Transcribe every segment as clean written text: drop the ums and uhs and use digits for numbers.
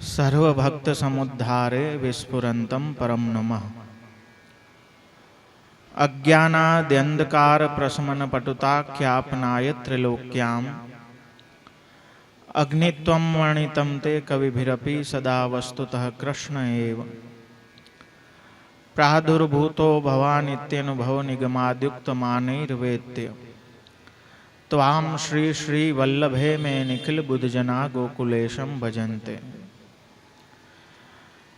सर्वभक्त समुद्धारे विस्फुरन्तं परम नमः। अज्ञानाद्यन्धकार प्रशमन पटुताख्यापनाय त्रिलोक्याम् अग्नित्वं वर्णितं ते कविभिरपि सदा वस्तुतः कृष्ण एव। प्रादुर्भूतो भवानित्यनुभव निगमाद्युक्तमानैर्वेद्य त्वां श्री श्री वल्लभे मे निखिल बुद्धजना गोकुलेशं भजन्ते।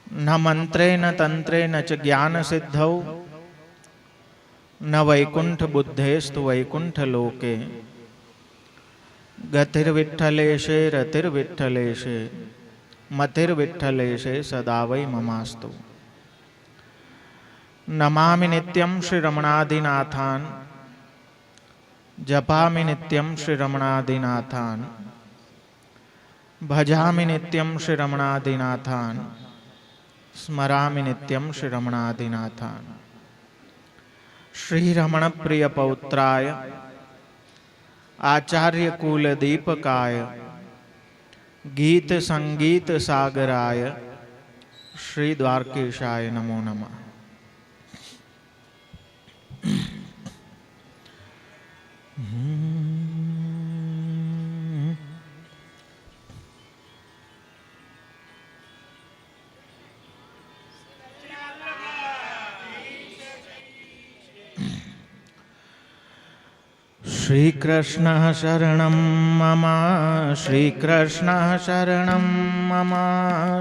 न मंत्रे न तंत्रे न च ज्ञान सिद्धौ न वैकुंठ बुद्धेस्तु वैकुंठ लोके। गतिर्विठ्ठलेशे रतिर्विठ्ठलेशे मतिर्विठ्ठलेशे सदा वै ममास्तु। नमामि नित्यं श्रीरमणादिनाथान् जपामि नित्यं श्रीरमणादिनाथान् भजामि नित्यं श्रीरमणादिनाथान् स्मरामि नित्यं श्रीरमणादिनाथान्। श्रीरमण प्रिय पौत्राय आचार्य कुल दीपकाय गीत संगीत सागराय श्री द्वारकेशाय नमो नमः। श्री कृष्ण शरणं मम श्री कृष्ण शरणं मम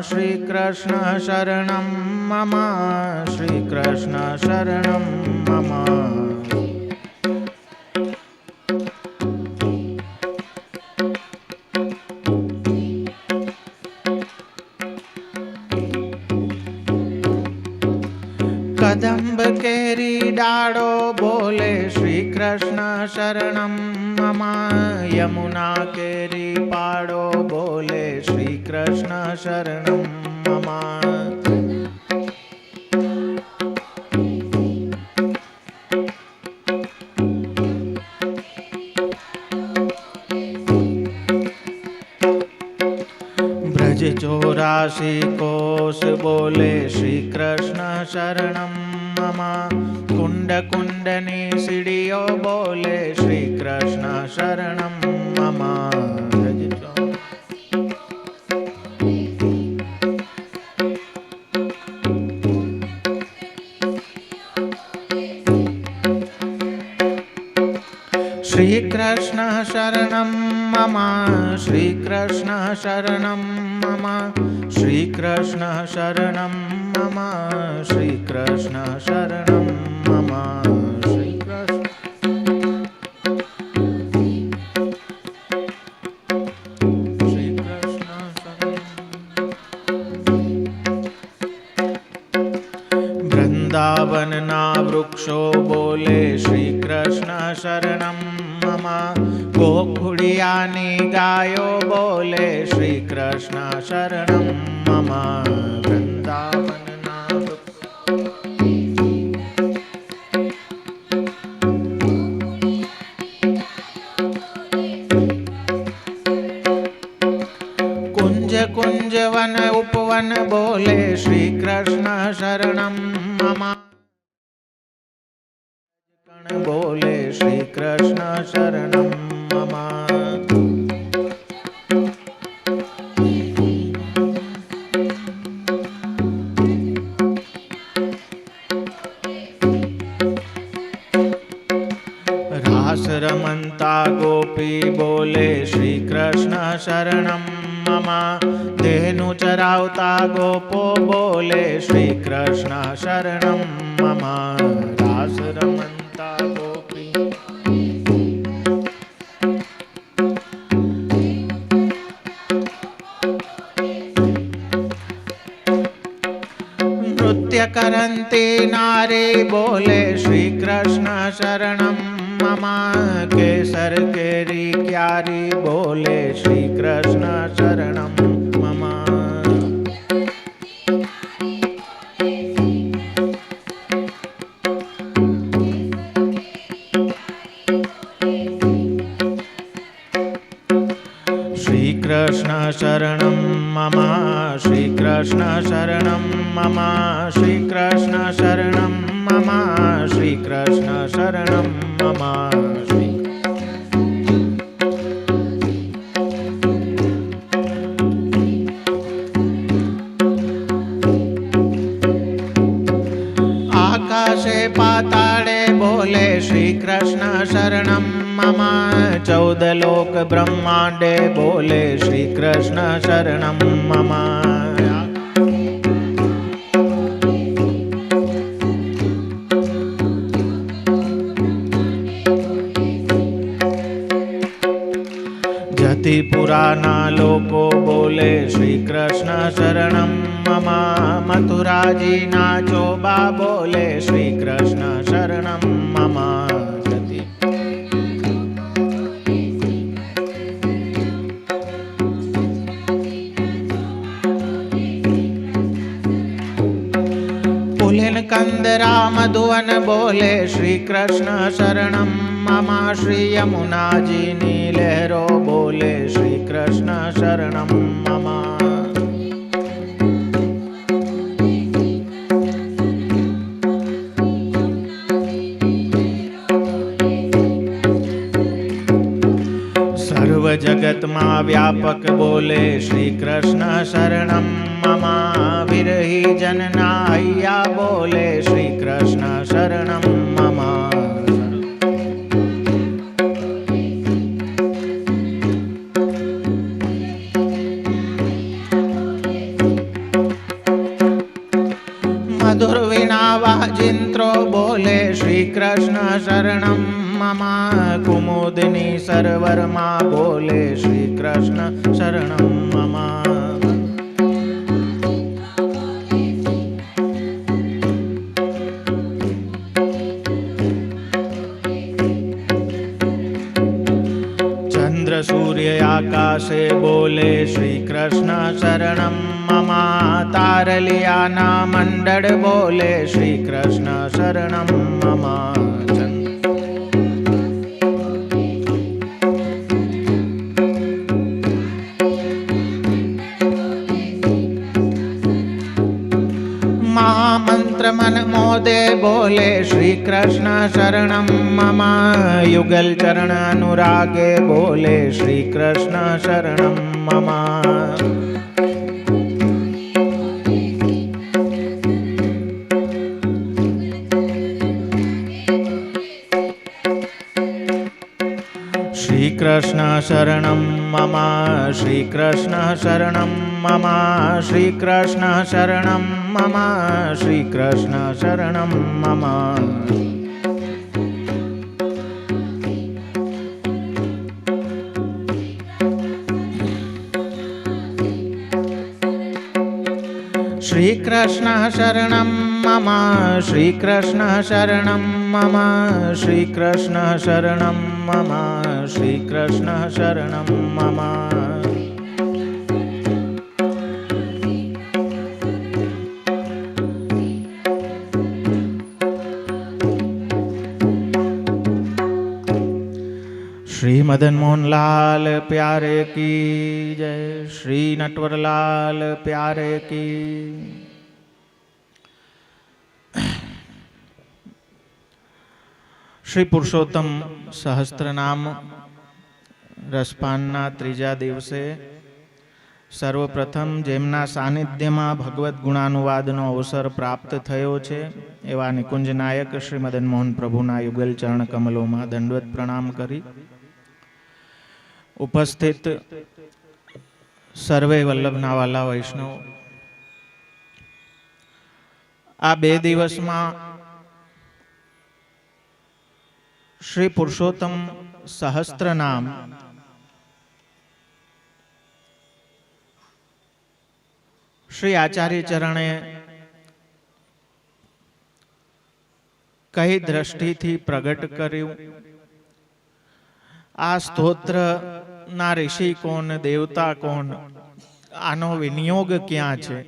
श्री कृष्ण शरणं मम श्री कृष्ण शरणं मम। कदम्ब केरी डाड़ो बोले श्री कृष्ण शरणं मम। यमुना केरी पाड़ो बोले श्री कृष्ण शरणं मम। ब्रज 84 कोस बोले श्री कृष्ण शरणं मम। कुंड कुंडनी सीढ़ियों बोले श्री कृष्ण शरणं मम। श्री कृष्ण शरणं मम श्री कृष्ण शरणं मम श्री कृष्ण शरणं मम श्री कृष्ण शरणं मम। श्री कृष्ण वृंदावन ना वृक्षो बोले श्री कृष्ण शरणं मम। गोकुड़ियानी गायो बोले श्री कृष्ण शरणं मम। वृंदावन ना कुंज कुंज वन उपवन बोले श्री कृष्ण शरणं मम। बोले श्री कृष्ण शरणं मम। रास रमन्ता गोपी बोले श्री कृष्ण शरणं मम। धेनु चरावता गोपो बोले श्री कृष्ण शरणं मम। रास रमन्ता गोपी नृत्य करन्ति नारी बोले श्री कृष्ण शरणं मम। केसर केरी क्यारी बोले श्री कृष्ण शरणं मम। श्री कृष्ण कृष्ण शरणं मम श्री कृष्ण शरणं मम श्री कृष्ण शरणं मम श्री कृष्ण शरणं मम श्री आकाशे पाताले बोले श्री कृष्ण शरणं मम 14 लोक ब्रह्मांडे बोले श्री कृष्ण शरणं मम जति पुराना लोको बोले श्री कृष्ण शरणं मम मथुरा जी नाचोबा बोले श्री कृष्ण शरणं मम जति पुलिन कंदरा मधुवन बोले श्री कृष्ण शरणं मम श्री यमुना जी नीलहरो बोले श्री कृष्ण शरणं मम सर्व जगत मा व्यापक बोले श्री कृष्ण शरणं मम विरही जन नाया बोले श्री कृष्ण शरणं मम मधुर वीणा वाजिंत्रो बोले श्री कृष्ण शरणं मम कुमुदिनी सरवर्मा बोले श्री कृष्ण शरणं मम चंद्र सूर्य आकाशे बोले श्री कृष्ण शरणं मम तारलियाना मंडल बोले श्री कृष्ण शरणं मम महामंत्र मन मोदे बोले श्री कृष्ण शरणं मम युगल चरण अनुरागे बोले श्री कृष्ण शरणं मम श्री कृष्ण शरणं मम श्री कृष्ण शरणं मम श्री कृष्ण शरणं मम श्री कृष्ण शरणं मम श्री कृष्ण शरणं मम श्री कृष्ण शरणं मम श्री कृष्ण शरणं मम श्री कृष्ण शरणं मम श्री मदन मोहन लाल प्यारे की जय श्री नटवर लाल प्यारे की श्री पुरुषोत्तम सहस्त्रनाम रसपानना त्रीजा दिवसे सर्वप्रथम जेमना सानिध्यमां भगवत गुणानुवादनो अवसर प्राप्त थयो छे एवा निकुंज नायक श्री मदन मोहन प्रभुना युगल चरण कमलों दंडवत प्रणाम करी उपस्थित सर्वे वल्लभना वाला वैष्णव आ 2 દિવસમાં श्री पुरुषोत्तम सहस्त्र नाम श्री आचार्य चरणे कई दृष्टि थी प्रगट कर्यु आ स्तोत्र ना ऋषि कोण देवता कोण आनो विनियोग क्या छे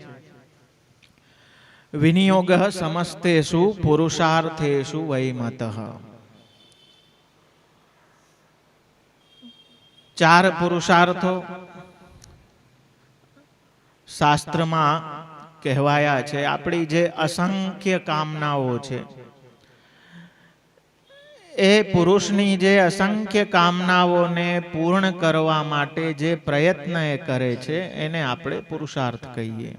विनियोग समस्तेषु पुरुषार्थेषु वै मतः 4 पुरुषार्थो શાસ્ત્રમાં કહેવાયા છે. આપણી જે અસંખ્ય કામનાઓ છે, એ પુરુષની જે અસંખ્ય કામનાઓને પૂર્ણ કરવા માટે જે પ્રયત્ન એ કરે છે એને આપણે પુરુષાર્થ કહીએ.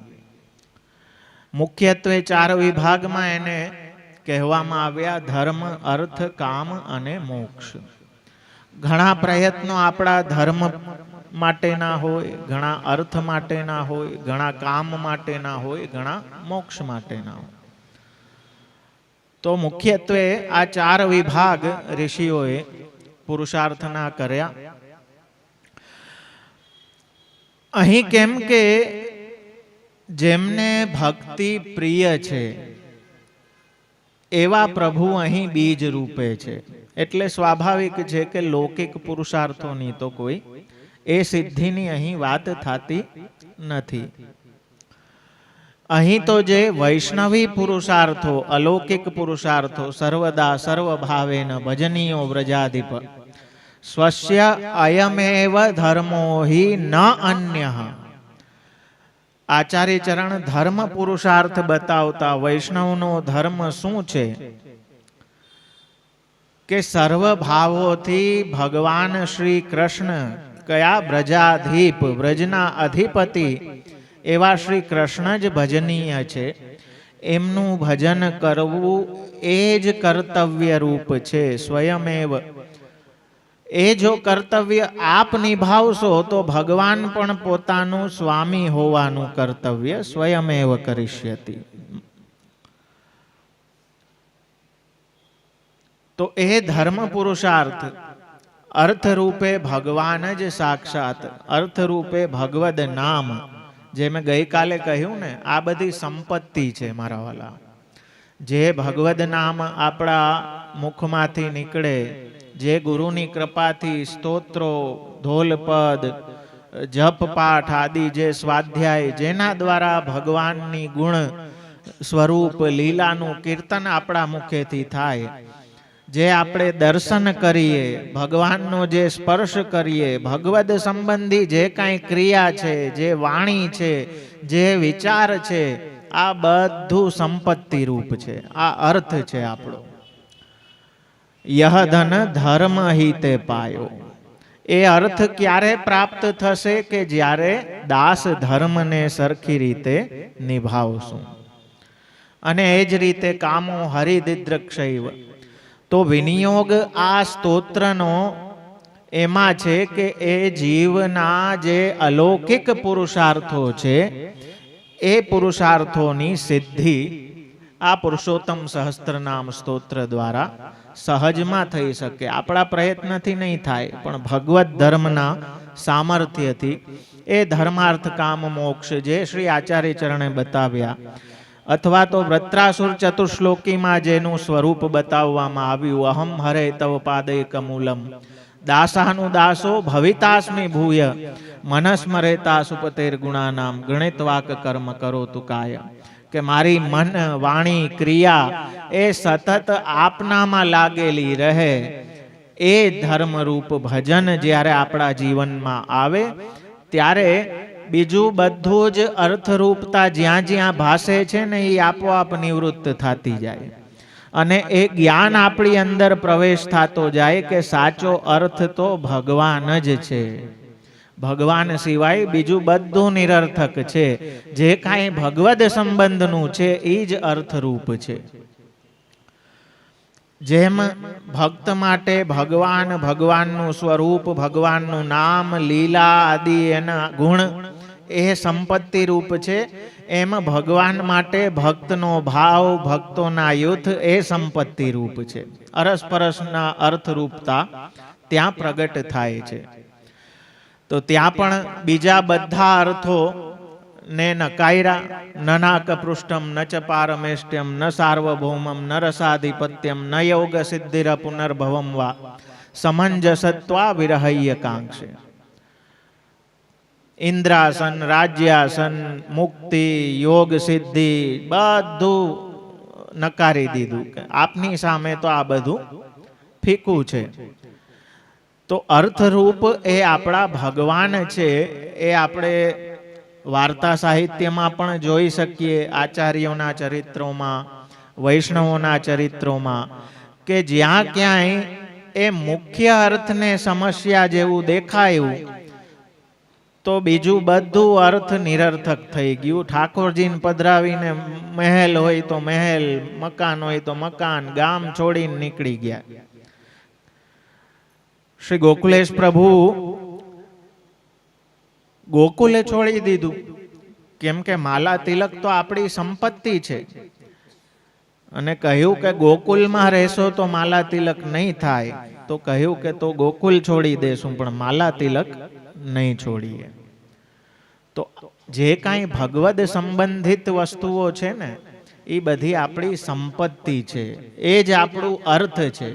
મુખ્યત્વે 4 વિભાગમાં એને કહેવામાં આવ્યા: ધર્મ, અર્થ, કામ અને મોક્ષ. ઘણા પ્રયત્નો આપણા ધર્મ માટેના હોય, ઘણા અર્થ માટેના હોય, ઘણા કામ માટેના હોય, ઘણા મોક્ષ માટેના હોય. તો મુખ્યત્વે આ 4 વિભાગ ઋષિઓએ પુરુષાર્થના કર્યા. અહીં કેમ કે જેમને ભક્તિ પ્રિય છે એવા પ્રભુ અહીં બીજ રૂપે છે. એટલે સ્વાભાવિક છે કે લૌકિક પુરુષાર્થોની તો કોઈ એ સિદ્ધિની અહીં વાત થતી નથી. અહીં તો જે વૈષ્ણવી પુરુષાર્થો, અલૌકિક પુરુષાર્થો, સર્વદા સર્વભાવેન ભજનીયો વ્રજાધિપ સ્વસ્ય અયમેવ ધર્મો હિ ન અન્યઃ. આચાર્ય ચરણ ધર્મ પુરુષાર્થ બતાવતા વૈષ્ણવનો ધર્મ શું છે કે સર્વ ભાવોથી ભગવાન શ્રી કૃષ્ણ, કયા વ્રજાધીપ, વ્રજના અધિપતિ એવા શ્રી કૃષ્ણ જ ભજનીય છે. એમનું ભજન કરવું એ જ કર્તવ્ય રૂપ છે. સ્વયમેવ એ જો કર્તવ્ય આપ નિભાવશો તો ભગવાન પણ પોતાનું સ્વામી હોવાનું કર્તવ્ય સ્વયમેવ કરિષ્યતિ. તો એ ધર્મ પુરુષાર્થ અર્થરૂપે ભગવાન જ સાક્ષાત, અર્થરૂપે ભગવદ નામ. જે મેં ગઈકાલે કહ્યું ને, આ બધી સંપત્તિ છે મારા વાલા. જે ભગવદ નામ આપણા મુખમાંથી નીકળે, જે ગુરુની કૃપાથી સ્તોત્રો, ધોલપદ, જપ પાઠ આદિ જે સ્વાધ્યાય, જેના દ્વારા ભગવાનની ગુણ સ્વરૂપ લીલાનું કીર્તન આપણા મુખેથી થાય, જે આપણે દર્શન કરીએ, ભગવાનનો જે સ્પર્શ કરીએ, ભગવદ સંબંધી જે કાંઈ ક્રિયા છે, જે વાણી છે, જે વિચાર છે, આ બધું સંપત્તિ રૂપ છે. આ અર્થ છે આપણો. યહ ધન ધર્મ હિતે પાયો. એ અર્થ ક્યારે પ્રાપ્ત થશે કે જ્યારે દાસ ધર્મને સરખી રીતે નિભાવશું. અને એ જ રીતે કામો હરિદિદ્રક્ષૈવ. તો વિનિયોગ આ સ્તોત્રનો એમાં છે કે એ જીવના જે અલૌકિક પુરુષાર્થો છે એ પુરુષાર્થોની સિદ્ધિ આ પુરુષોત્તમ સહસ્ત્રનામ સ્તોત્ર દ્વારા સહજમાં થઈ શકે. આપણા પ્રયત્નથી નહીં થાય, પણ ભગવત ધર્મના સામર્થ્યથી એ ધર્માર્થ કામ મોક્ષ જે શ્રી આચાર્ય ચરણે બતાવ્યા, અથવા તો વૃત્રાસુર ચતુશ્લોકીમાં જેનું સ્વરૂપ બતાવવામાં આવ્યું, અહમ હરે તવ પાદૈકમૂલમ દાસાનું દાસો ભવિતાસ્મિ ભૂય મનસ્મરેતા સુપતેર ગુણાનામ ગણિતવાક કર્મ કરો તુ કાય. કે મારી મન, વાણી, ક્રિયા એ સતત આપનામાં લાગેલી રહે. એ ધર્મરૂપ ભજન જ્યારે આપણા જીવનમાં આવે ત્યારે બીજું બધું જ અર્થરૂપતા જ્યાં જ્યાં ભાસે છે ને એ આપોઆપ નિવૃત્ત થતી જાય. અને એ જ્ઞાન આપણી અંદર પ્રવેશ થતો જાય કે સાચો અર્થ તો ભગવાન જ છે. ભગવાન સિવાય બીજું બધું નિરર્થક છે. જે કાંઈ ભગવદ સંબંધનું છે એ જ અર્થરૂપ છે. જેમ ભક્ત માટે ભગવાન, ભગવાનનું સ્વરૂપ, ભગવાનનું નામ, લીલા આદિ એના ગુણ એ સંપત્તિ રૂપ છે, એમ ભગવાન માટે ભક્તનો ભાવ, ભક્તોના યુથ એ સંપત્તિ રૂપ છે. અરસપરસના અર્થરૂપતા ત્યાં પ્રગટ થાય છે. તો ત્યાં પણ બીજા બધા અર્થો ને નકાયરા. નનાક પૃષ્ઠમ ન ચ પારમેષ્ટ્યમ ન સાર્વભૌમમ ન રસાધિપત્યમ ન યોગ સિદ્ધિર પુનર્ભવમ વા સમંજસત્વા વિરહય્ય કાંક્ષે. ઇન્દ્રાસન, રાજ્યાસન, મુક્તિ, યોગ સિદ્ધિ બધું નકારી દીધું. આપની સામે તો આ બધું ફીકું છે. તો અર્થરૂપ એ આપણા ભગવાન છે. એ આપણે વાર્તા સાહિત્યમાં પણ જોઈ શકીએ, આચાર્યોના ચરિત્રોમાં, વૈષ્ણવોના ચરિત્રોમાં, કે જ્યાં ક્યાંય એ મુખ્ય અર્થને સમસ્યા જેવું દેખાયું તો બીજું બધું અર્થ નિરર્થક થઈ ગયું. ઠાકોરજીને પધરાવીને મહેલ હોય તો મહેલ, મકાન હોય તો મકાન, ગામ છોડીને નીકળી ગયા. શ્રી ગોકુલેશ પ્રભુ ગોકુલે છોડી દીધું, કેમ કે માલા તિલક તો આપણી સંપત્તિ છે, અને કહ્યું કે ગોકુલમાં રહેશો તો માલા તિલક નહીં થાય. તો કહ્યું કે તો ગોકુલ છોડી દેશું પણ માલા તિલક નહીં છોડીએ. તો જે કાંઈ ભગવદ સંબંધિત વસ્તુઓ છે ને એ બધી આપણી સંપત્તિ છે, એ જ આપણું અર્થ છે.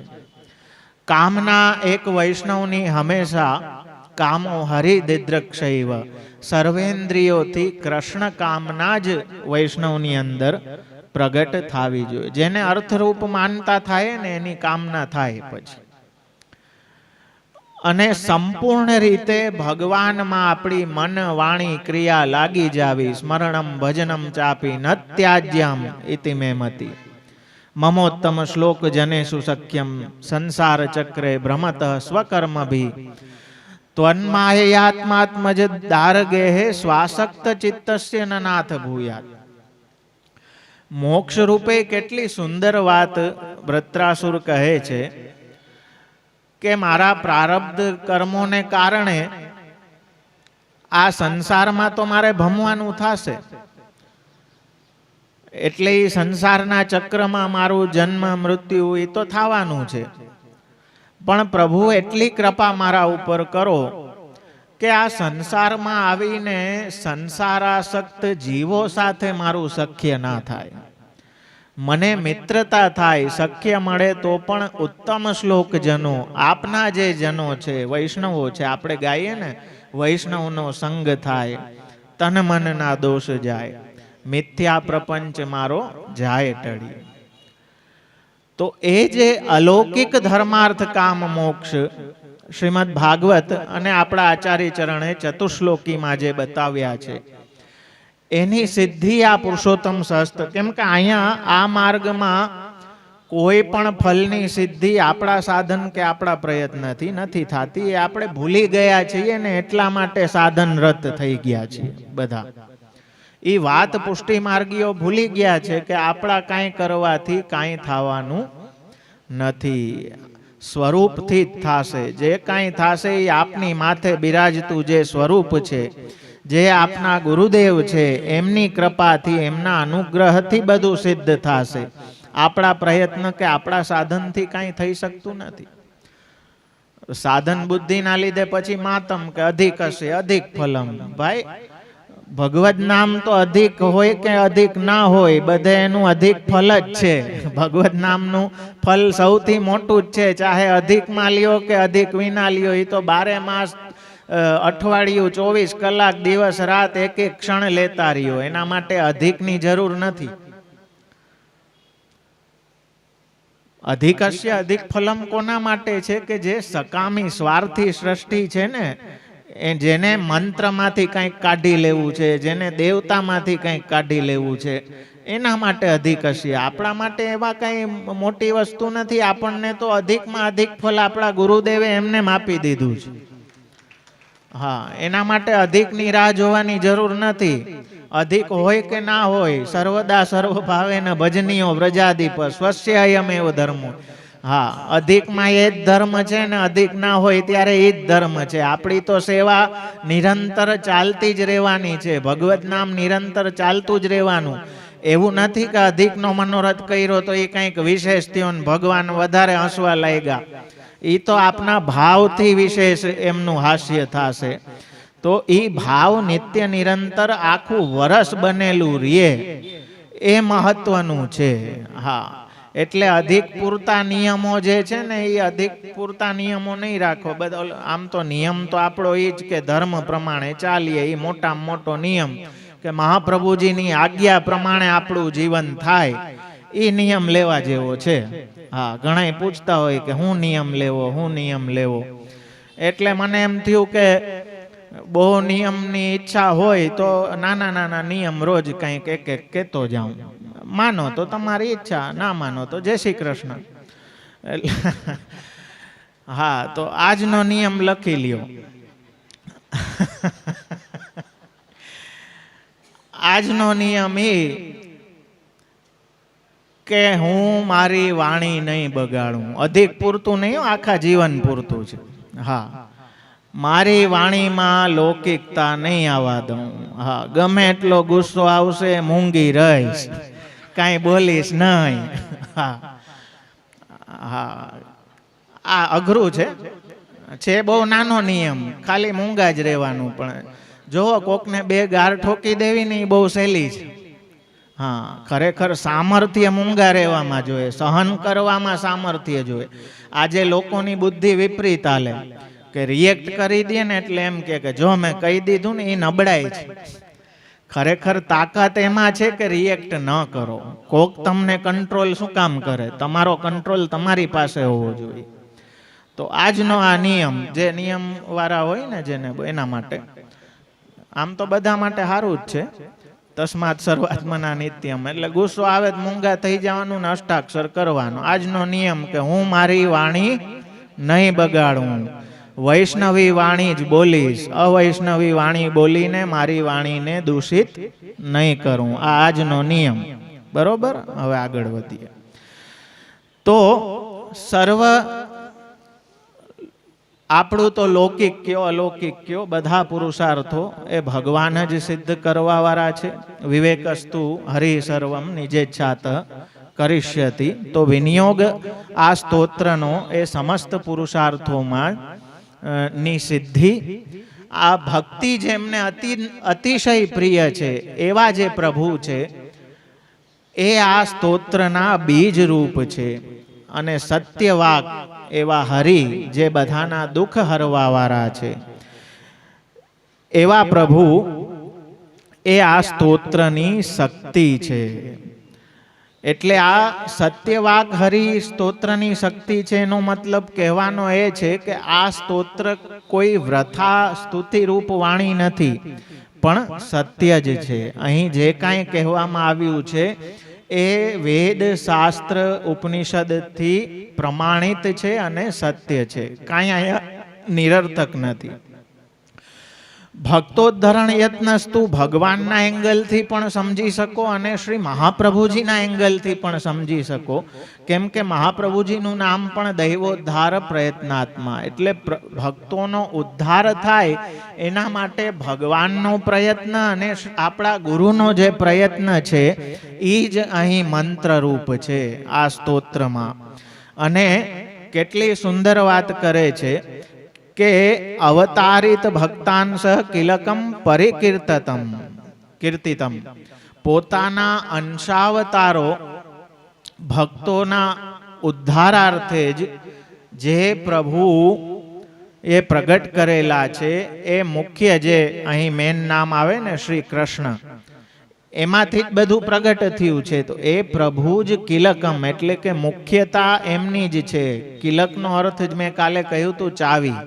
કામના એક વૈષ્ણવની હંમેશા કામો હરિદિદ્રક્ષૈવ, સર્વેન્દ્રિયોથી કૃષ્ણ કામના જ વૈષ્ણવની અંદર પ્રગટ થવી જોઈએ. જેને અર્થરૂપ માનતા થાય ને એની કામના થાય પછી. અને સંપૂર્ણ રીતે ભગવાનમાં આપણી મન વાણી ક્રિયા લાગી જાવી. સ્મરણમ ભજનમ ચાપી ન ત્યાજ્યમ ઇતિ મે મતિ. મમોત્તમ શ્લોક જનેષુ સખ્યમ સંસાર ચક્રે ભ્રમત સ્વકર્મભી. ત્વન્માયાત્માત્મજ દારગેહે સ્વાસક્ત ચિત્તસ્ય નનાથ ભૂયાત. મોક્ષ રૂપે કેટલી સુંદર વાત વૃત્રાસુર કહે છે કે મારા પ્રારબ્ધ કર્મોને કારણે આ સંસારમાં તો મારે ભમવાનું થશે, એટલે એ સંસારના ચક્રમાં મારું જન્મ મૃત્યુ એ તો થવાનું છે. પણ પ્રભુ એટલી કૃપા મારા ઉપર કરો કે આ સંસારમાં આવીને સંસારાસક્ત જીવો સાથે મારું સખ્ય ના થાય, મને મિત્રતા થાય. સખ્ય મળે તો પણ ઉત્તમ શ્લોક જનો, આપના જે જનો છે, વૈષ્ણવો છે, આપણે ગાઈએ ને વૈષ્ણવનો સંગ થાય, તન મનના દોષ જાય, મિથ્યા પ્રપંચ મારો જાય ટળી. તો એ જે અલૌકિક ધર્માર્થ કામ મોક્ષ શ્રીમદ ભાગવત અને આપણા આચાર્ય ચરણે ચતુશ્લોકીમાં જે બતાવ્યા છે એની સિદ્ધિ આ પુરુષોત્તમ સહસ્ત્ર. કેમ કે અહીંયા આ માર્ગમાં કોઈ પણ ફલની સિદ્ધિ આપણા સાધન કે આપણા પ્રયત્નથી નથી થતી. એ આપણે ભૂલી ગયા છીએ ને એટલા માટે સાધન રત થઈ ગયા છીએ બધા. એ વાત પુષ્ટિ માર્ગીઓ ભૂલી ગયા છે કે આપણા કાંઈ કરવાથી કાંઈ થવાનું નથી, સ્વરૂપથી જ થશે. જે કાંઈ થશે એ આપની માથે બિરાજતું જે સ્વરૂપ છે, જે આપના ગુરુદેવ છે, એમની કૃપાથી, એમના અનુગ્રહથી બધું સિદ્ધ થશે. આપણા પ્રયત્ન કે આપણા સાધનથી કાંઈ થઈ શકતું નથી. સાધન બુદ્ધિના લીધે પછી માતમ કે અધિક હશે, અધિક ફલમ. ભાઈ ભગવદ નામ તો અધિક હોય કે અધિક ના હોય, બધે એનું અધિક ફલ જ છે. ભગવદ નામનું ફલ સૌથી મોટું જ છે. ચાહે અધિકમાં લ્યો કે અધિક વિના લ્યો, એ તો 12 માસ, અઠવાડિયું, 24 કલાક, દિવસ રાત, એક એક ક્ષણ લેતા રહ્યો. એના માટે અધિકની જરૂર નથી. અધિકસ્ય અધિક ફલમ કોના માટે છે? કે જે સકામી સ્વાર્થી સૃષ્ટિ છે ને, જેને મંત્રમાંથી કંઈક કાઢી લેવું છે, જેને દેવતામાંથી કંઈક કાઢી લેવું છે, એના માટે અધિક હશે. આપણા માટે એવા કંઈ મોટી વસ્તુ નથી. આપણને તો અધિકમાં અધિક ફલ આપણા ગુરુદેવે એમને આપી દીધું છે. હા, એના માટે અધિકની રાહ જોવાની જરૂર નથી. અધિક હોય કે ના હોય, સર્વદા સર્વભાવે ન ભજનીયો વ્રજાદીપ સ્વસ્ય અયમેવ ધર્મો. હા, અધિકમાં એ જ ધર્મ છે ને અધિક ના હોય ત્યારે એ જ ધર્મ છે. આપણી તો સેવા નિરંતર ચાલતી જ રહેવાની છે. ભગવત નામ નિરંતર ચાલતું જ રહેવાનું. એવું નથી કે અધિકનો મનોરથ કર્યો તો એ કંઈક વિશેષ થયો ને ભગવાન વધારે હસવા લાગ્યા. એ તો આપના ભાવથી વિશેષ એમનું હાસ્ય થશે. તો એ ભાવ નિત્ય નિરંતર આખું વરસ બનેલું રહે, એ મહત્વનું છે. હા, એટલે અધિક પૂરતા નિયમો જે છે ને, એ અધિક પૂરતા નિયમો નહીં રાખો. બધો આમ તો નિયમ તો આપણો એ જ કે ધર્મ પ્રમાણે ચાલીએ, એ મોટામાં મોટો નિયમ કે મહાપ્રભુજીની આજ્ઞા પ્રમાણે આપણું જીવન થાય, એ નિયમ લેવા જેવો છે. હા, ઘણા પૂછતા હોય કે હું નિયમ લેવો, હું નિયમ લેવો. એટલે મને એમ થયું કે બહુ નિયમની ઈચ્છા હોય તો નાના નાના નિયમ રોજ કંઈક એક એક કહેતો જાઉં. માનો તો તમારી ઈચ્છા, ના માનો તો જય શ્રી કૃષ્ણ. હા, તો આજનો નિયમ લખી લ્યો. આજનો નિયમ એ કે હું મારી વાણી નહીં બગાડું. અધિક પૂરતું નહીં, આખા જીવન પૂરતું છે. હા, મારી વાણીમાં લૌકિકતા નહીં આવવા દઉં. હા, ગમે એટલો ગુસ્સો આવશે, મૂંગી રહીશ, કાંઈ બોલીશ નહીં. હા હા, આ અઘરું છે બહુ નાનો નિયમ, ખાલી મૂંગા જ રહેવાનું. પણ જો કોકને બે ગાર ઠોકી દેવી ને એ બહુ સહેલી છે. હા, ખરેખર સામર્થ્ય મૂંગા રહેવામાં જોઈએ, સહન કરવામાં સામર્થ્ય જોઈએ. આજે લોકોની બુદ્ધિ વિપરીત હાલે કે રિએક્ટ કરી દે ને એટલે એમ કે જો મેં કહી દીધું ને એ નબળાઈ છે. ખરેખર તાકાત એમાં છે કે રિએક્ટ ન કરો. કોક તમને કંટ્રોલ શું કામ કરે? તમારો કંટ્રોલ તમારી પાસે હોવો જોઈએ. તો આજનો આ નિયમ, જે નિયમ વાળા હોય ને જેને, એના માટે, આમ તો બધા માટે સારું જ છે. તસ્માત સર્વાત્મના નિત્યમ, એટલે ગુસ્સો આવે તો મૂંગા થઈ જવાનું ને અષ્ટાક્ષર કરવાનું. આજનો નિયમ કે હું મારી વાણી નહીં બગાડું, વૈષ્ણવી વાણી જ બોલીશ, અવૈષ્ણવી વાણી બોલીને મારી વાણીને દૂષિત નહીં કરું. આ આજનો નિયમ. બરોબર, હવે આગળ વધીએ. તો સર્વ આપણું તો લૌકિક કયો અલૌકિક કયો બધા પુરુષાર્થો એ ભગવાન જ સિદ્ધ કરવા વાળા છે. વિવેકસ્તુ હરિ સર્વમ નિજેચ્છાત કરિષ્યતિ. તો વિનિયોગ આ સ્તોત્રનો એ સમસ્ત પુરુષાર્થોમાં ની સિદ્ધિ, આ ભક્તિ જેમને અતિશય પ્રિય છે એવા જે પ્રભુ છે એ આ સ્તોત્રના બીજ રૂપ છે. અને સત્યવાક એવા હરિ જે બધાના દુઃખ હરવા વાળા છે એવા પ્રભુ એ આ સ્તોત્રની શક્તિ છે. એટલે આ સત્યવાક હરિ સ્તોત્રની શક્તિ છે એનો મતલબ કહેવાનો એ છે કે આ સ્તોત્ર કોઈ વ્રથા સ્તુતિ રૂપ વાણી નથી, પણ સત્ય જ છે. અહીં જે કાંઈ કહેવામાં આવ્યું છે એ વેદ શાસ્ત્ર ઉપનિષદથી પ્રમાણિત છે અને સત્ય છે, કાંઈ અહીંયા નિરર્થક નથી. ભક્તોદ્ધરણ યત્નસ્તુ ભગવાનના એંગલથી પણ સમજી શકો અને શ્રી મહાપ્રભુજીના એંગલથી પણ સમજી શકો. કેમ કે મહાપ્રભુજીનું નામ પણ દૈવોદ્ધાર પ્રયત્નાત્મા, એટલે ભક્તોનો ઉદ્ધાર થાય એના માટે ભગવાનનો પ્રયત્ન અને આપણા ગુરુનો જે પ્રયત્ન છે એ જ અહીં મંત્રરૂપ છે આ સ્તોત્રમાં. અને કેટલી સુંદર વાત કરે છે કે અવતારિત ભક્તાંશ કિલકમ કીર્તિતમ. પોતાના અંશાવતારો ભક્તોના ઉદ્ધારાર્થે જ જે પ્રભુ એ પ્રગટ કરેલા છે એ મુખ્ય જે અહીં મેન નામ આવે ને શ્રી કૃષ્ણ, એમાંથી જ બધું પ્રગટ થયું છે. તો એ પ્રભુ જ કિલકમ, એટલે કે મુખ્યતા એમની જ છે. કિલકનો અર્થ જ મેં કાલે કહ્યું હતું, ચાવી.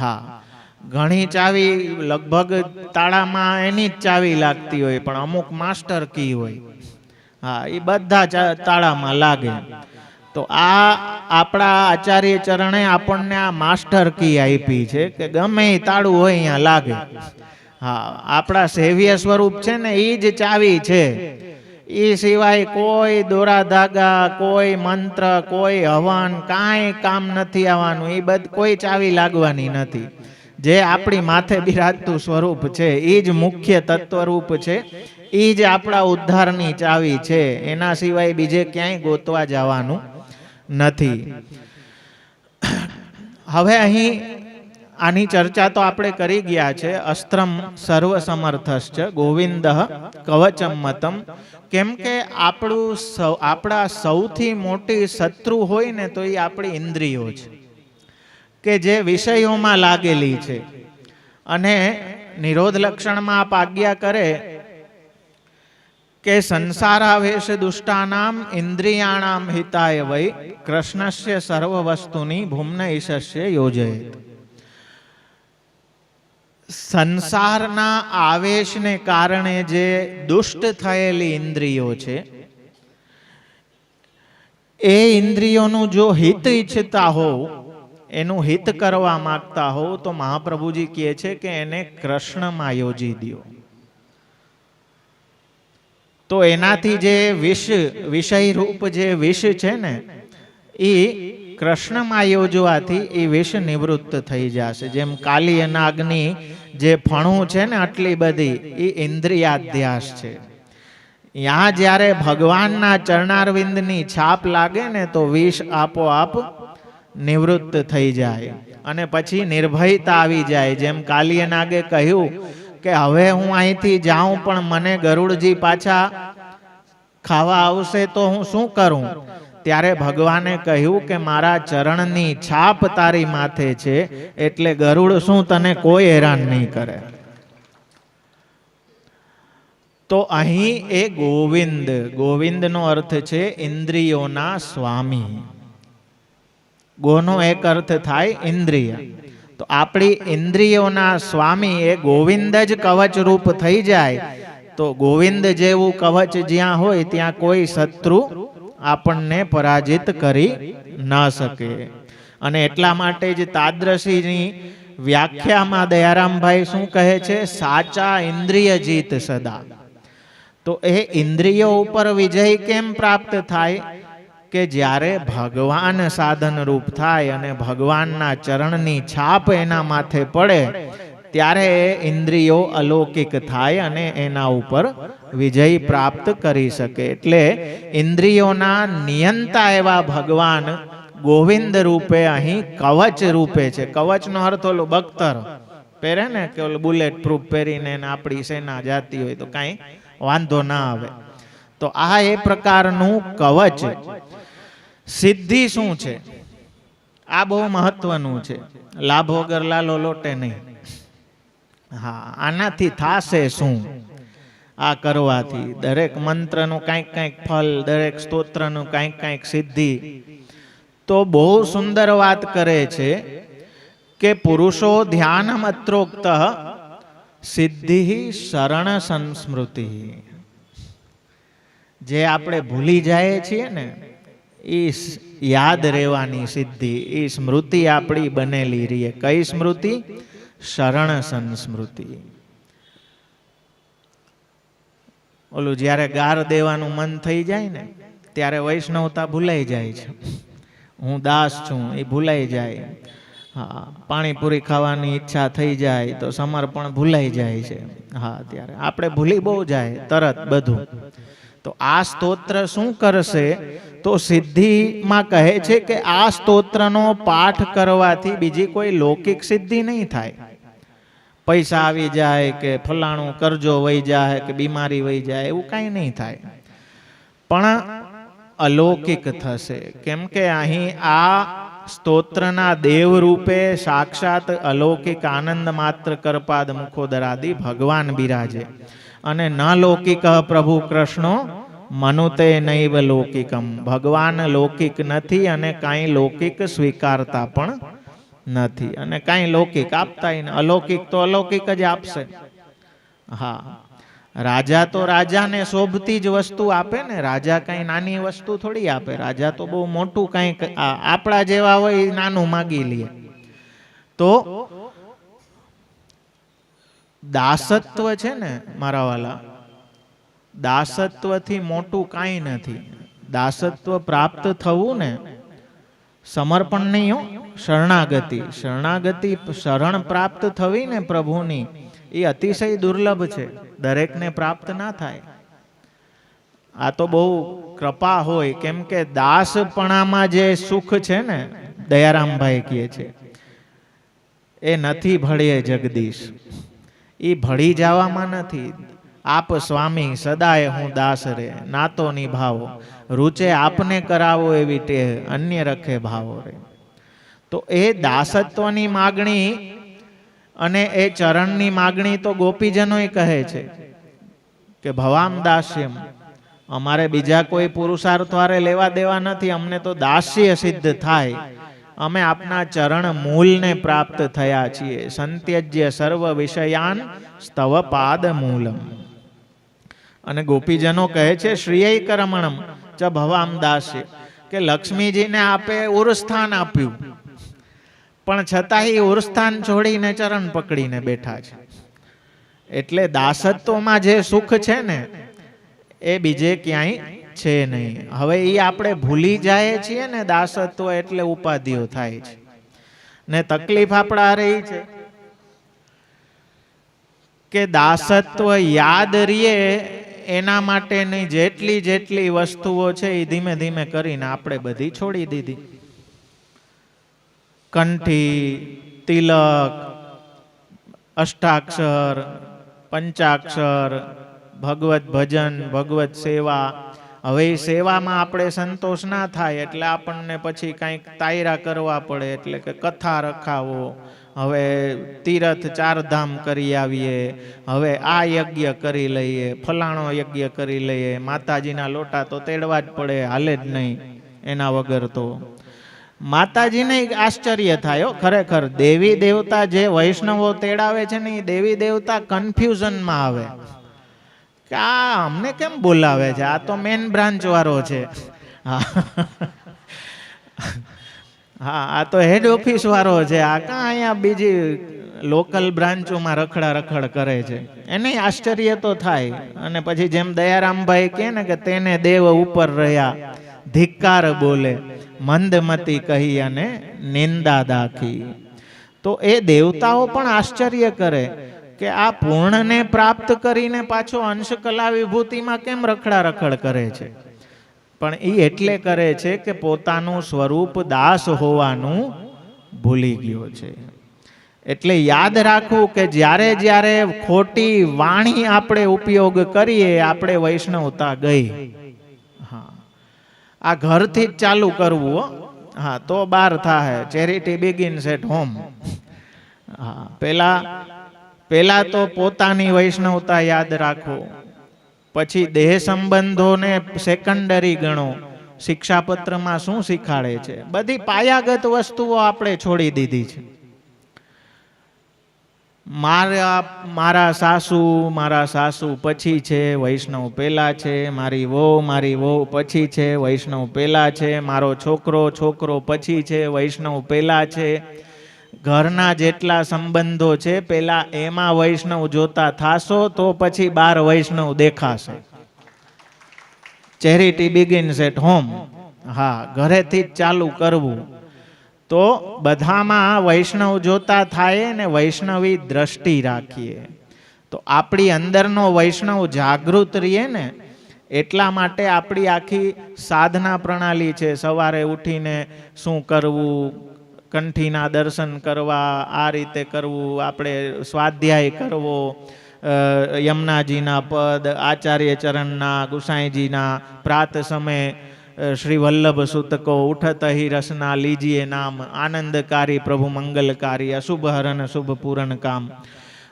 હા, ઘણી ચાવી લગભગ તાળામાં એની જ ચાવી લાગતી હોય, પણ અમુક માસ્ટર કી હોય. હા, એ બધા તાળામાં લાગે. તો આ આપણા આચાર્ય ચરણે આપણને આ માસ્ટર કી આપી છે કે ગમે એ તાળું હોય અહીંયા લાગે. હા, આપણા સેવ્ય સ્વરૂપ છે ને એ જ ચાવી છે. એ સિવાય કોઈ દોરા ધાગા, કોઈ મંત્ર, કોઈ હવન, કાંઈ કામ નથી આવવાનું. એ કોઈ ચાવી લાગવાની નથી. જે આપણી માથે બિરાજતું સ્વરૂપ છે એ જ મુખ્ય તત્વરૂપ છે, એ જ આપણા ઉદ્ધારની ચાવી છે. એના સિવાય બીજે ક્યાંય ગોતવા જવાનું નથી. હવે અહીં આની ચર્ચા તો આપણે કરી ગયા છે. અસ્ત્રમ સર્વ સમર્થશ્ચ ગોવિંદ કવચમ મતમ. કેમ કે આપણા સૌથી મોટી શત્રુ હોય ને તો એ આપણી ઇન્દ્રિયો છે કે જે વિષયોમાં લાગેલી છે. અને નિરોધ લક્ષણમાં આપ આજ્ઞા કરે કે સંસારાવેશ દુષ્ટાનામ ઇન્દ્રિયાણામ હિતાય વૈ કૃષ્ણસ્ય સર્વ વસ્તુની ભૂમ્ન ઈશસ્ય યોજયેત. સંસારના આવેશને કારણે જે દુષ્ટ થયેલી ઇન્દ્રિયો છે, એ ઇન્દ્રિયોનું જો હિત ઈચ્છતા હો, એનું હિત કરવા માંગતા હો, તો મહાપ્રભુજી કહે છે કે એને કૃષ્ણમાં યોજી દો. તો એનાથી જે વિષય રૂપ જે વિષ છે ને, એ કૃષ્ણમાં યોજવાથી એ વિષ નિવૃત્ત થઈ જશે. જેમ કાલી નાગની જે ફણું છે ને આટલી બધી, એ ઇન્દ્રિયાધ્યાસ છે. यहाँ જ્યારે ભગવાનના ચરણારવિંદની છાપ લાગે ને તો વિષ આપોઆપ નિવૃત્ત થઈ જાય અને પછી નિર્ભયતા આવી જાય. જેમ કાલિય નાગે કહ્યું કે હવે હું અહીંથી જાઉં પણ મને ગરુડજી પાછા ખાવા આવશે તો હું શું કરું? ત્યારે ભગવાને કહ્યું કે મારા ચરણની છાપ તારી માથે છે, એટલે ગરુડ શું તને કોઈ હેરાન નહીં કરે. તો અહીં એ ગોવિંદ, ગોવિંદનો અર્થ છે ઇન્દ્રિયોના સ્વામી. ગોનો એક અર્થ થાય ઇન્દ્રિય. તો આપણી ઇન્દ્રિયોના સ્વામી એ ગોવિંદ જ કવચ રૂપ થઈ જાય તો ગોવિંદ જેવું કવચ જ્યાં હોય ત્યાં કોઈ શત્રુ આપણને પરાજિત કરી ન શકે. અને એટલા માટે જ તાદ્રશીની વ્યાખ્યામાં દયારામભાઈ શું કહે છે? સાચા ઇન્દ્રિય જીત સદા. તો એ ઇન્દ્રિયો ઉપર વિજય કેમ પ્રાપ્ત થાય? કે જ્યારે ભગવાન સાધન રૂપ થાય અને ભગવાનના ચરણની છાપ એના માથે પડે ત્યારે એ ઇન્દ્રિયો અલૌકિક થાય અને એના ઉપર વિજય પ્રાપ્ત કરી શકે. એટલે ઇન્દ્રિયોના નિયંતા એવા ભગવાન ગોવિંદ રૂપે અહીં કવચ રૂપે છે. કવચનો અર્થ ઓલો બખ્તર પહેરે ને, કે ઓલું બુલેટ પ્રૂફ પહેરીને આપણી સેના જાતી હોય તો કાંઈ વાંધો ના આવે. તો આ એ પ્રકારનું કવચ. સિદ્ધિ શું છે? આ બહુ મહત્વનું છે. લાભ વગર લાલો લોટે નહીં. હા, આનાથી થાશે શું? આ કરવાથી દરેક મંત્રનું કાંઈક કાંઈક ફલ, દરેક સ્તોત્રનું કાંઈક કાંઈક સિદ્ધિ. તો બહુ સુંદર વાત કરે છે કે પુરુષો ધ્યાનમ અત્રોક્ત સિદ્ધિ શરણ સંસ્મૃતિ. જે આપણે ભૂલી જાય છીએ ને એ યાદ રહેવાની સિદ્ધિ, એ સ્મૃતિ આપણી બનેલી રહે. કઈ સ્મૃતિ? શરણ સંસ્મૃતિ. ઓલું જ્યારે ગાર દેવાનું મન થઈ જાય ને ત્યારે વૈષ્ણવતા ભૂલાઈ જાય છે. હું દાસ છું એ ભૂલાઈ જાય. હા, પાણીપુરી ખાવાની ઈચ્છા થઈ જાય તો સમર્પણ ભૂલાઈ જાય છે. હા, ત્યારે આપણે ભૂલી બહુ જાય તરત બધું. તો આ સ્તોત્ર શું કરશે? તો સિદ્ધિમાં કહે છે કે આ સ્તોત્રનો પાઠ કરવાથી બીજી કોઈ લૌકિક સિદ્ધિ નહીં થાય. પૈસા આવી જાય કે ફલાણું કરજો વહી જાય કે બીમારી વહી જાય એવું કાંઈ નહીં થાય, પણ અલૌકિક થશે. કેમ કે અહીં આ સ્તોત્રના દેવ રૂપે સાક્ષાત અલૌકિક આનંદ માત્ર કરપાદ મુખોદરાદિ ભગવાન બિરાજે. અને ન લૌકિક પ્રભુ કૃષ્ણો મનુતે નૈવ લૌકિકમ. ભગવાન લૌકિક નથી અને કાંઈ લૌકિક સ્વીકારતા પણ નથી અને કાંઈ લૌકિક આપતા ને. અલૌકિક તો અલૌકિક જ આપશે. હા, રાજા તો રાજાને શોભતી જ વસ્તુ આપે ને. રાજા કાંઈ નાની વસ્તુ થોડી આપે. રાજા તો બહુ મોટું કાંઈક આપણા જેવા હોય નાનું માગી લે. તો દાસત્વ છે ને મારા વાલા, દાસત્વથી મોટું કાંઈ નથી. દાસત્વ પ્રાપ્ત થવું ને સમર્પણ નહીં હો, શરણાગતિ. શરણાગતિ, શરણ પ્રાપ્ત થવી ને પ્રભુની, એ અતિશય દુર્લભ છે. દરેકને પ્રાપ્ત ના થાય. આ તો બહુ કૃપા હોય. કેમ કે દાસપણામાં જે સુખ છે ને, દયારામભાઈ કહે છે, એ નથી ભળીએ જગદીશ. એ ભળી જવામાં નથી. આપ સ્વામી સદાય હું દાસ રે, નાતો નિભાવો. રૂચે આપને કરાવો એવી ટેહ, અન્ય રખે ભાવો રે. તો એ દાસત્વની માગણી અને એ ચરણની માગણી તો ગોપીજનોય કહે છે કે ભવામ દાસ્યમ. અમારે બીજા કોઈ પુરુષાર્થ વારે લેવા દેવા નથી. અમને તો દાસ્ય સિદ્ધ થાય અમે આપના ચરણ મૂલને પ્રાપ્ત થયા છીએ. સંત્યજ્ય સર્વ વિષયાન સ્તવ પાદ મૂલમ. અને ગોપીજનો કહે છે શ્રીય કરમણમ ચ ભવામ દાસ્ય, કે લક્ષ્મીજીને આપે ઉરસ્થાન આપ્યું, પણ છતાં એ ઉરસ્થાન છોડીને ચરણ પકડીને બેઠા છે. એટલે દાસત્વમાં જે સુખ છે ને એ બીજે ક્યાંય છે નહીં. હવે એ આપણે ભૂલી જાય છીએ ને, દાસત્વ એટલે ઉપાધિઓ થાય છે ને. તકલીફ આપણા રહી છે કે દાસત્વ યાદ રહીએ એના માટેની જેટલી જેટલી વસ્તુઓ છે એ ધીમે ધીમે કરીને આપણે બધી છોડી દીધી. કંઠી, તિલક, અષ્ટાક્ષર, પંચાક્ષર, ભગવત ભજન, ભગવત સેવા. હવે એ સેવામાં આપણે સંતોષ ના થાય એટલે આપણને પછી કંઈક તાયરા કરવા પડે, એટલે કે કથા રખાવો, હવે તીરથ ચારધામ કરી આવીએ, હવે આ યજ્ઞ કરી લઈએ, ફલાણો યજ્ઞ કરી લઈએ. માતાજીના લોટા તો તેડવા જ પડે, હાલે જ નહીં એના વગર તો. માતાજીને આશ્ચર્ય થાય ખરેખર. દેવી દેવતા જે વૈષ્ણવો તેડાવે છે ને, એ દેવી દેવતા કન્ફ્યુઝનમાં આવે કે આ અમને કેમ બોલાવે છે, આ તો મેન બ્રાન્ચ વાળો છે. હા, આ તો હેડ ઓફિસ વાળો છે, આ કાં અહીંયા બીજી લોકલ બ્રાન્ચોમાં રખડા રખડ કરે છે. એને આશ્ચર્ય તો થાય. અને પછી જેમ દયારામભાઈ કહે ને કે તેને દેવ ઉપર રહ્યા, ધિક્કાર બોલે, મંદમતી કહી અને નિંદા દાખી. તો એ દેવતાઓ પણ આશ્ચર્ય કરે કે આ પૂર્ણને પ્રાપ્ત કરીને પાછો અંશ કલા વિભૂતિમાં કેમ રખડા રખડ કરે છે. પણ એ એટલે કરે છે કે પોતાનું સ્વરૂપ દાસ હોવાનું ભૂલી ગયો છે. એટલે યાદ રાખવું કે જ્યારે જ્યારે ખોટી વાણી આપણે ઉપયોગ કરીએ, આપણે વૈષ્ણવતા ગઈ. હા, આ ઘરથી જ ચાલુ કરવું. હા, તો બહાર થાય. Charity begins at home. હા, પેલા તો પોતાની વૈષ્ણવતા યાદ રાખો, પછી દેહ સંબંધોને સેકન્ડરી ગણો. શિક્ષાપત્રમાં શું શીખાડે છે? બધી પાયાગત વસ્તુઓ આપણે છોડી દીધી છે. મારા સાસુ પછી છે, વૈષ્ણવ પેલા છે. મારી વહુ પછી છે, વૈષ્ણવ પેલા છે. મારો છોકરો પછી છે, વૈષ્ણવ પેલા છે. ઘરના જેટલા સંબંધો છે પેલા એમાં વૈષ્ણવ જોતા થાશો તો પછી 12 વૈષ્ણવ દેખાશે. Charity begins at home. હા, ઘરેથી જ ચાલુ કરવું તો બધામાં વૈષ્ણવ જોતા થાય ને વૈષ્ણવી દ્રષ્ટિ રાખીએ તો આપણી અંદરનો વૈષ્ણવ જાગૃત રહીએ ને. એટલા માટે આપણી આખી સાધના પ્રણાલી છે. સવારે ઉઠીને શું કરવું, કંઠીના દર્શન કરવા, આ રીતે કરવું, આપણે સ્વાધ્યાય કરવો, યમુનાજીના પદ, આચાર્ય ચરણના, ગુસાઈજીના, પ્રાત સમય શ્રી વલ્લભ સુતકો, ઉઠત હી રસના લીજીએ નામ, આનંદકારી પ્રભુ મંગલકારી, અશુભ હરણ શુભ પૂરણ કામ.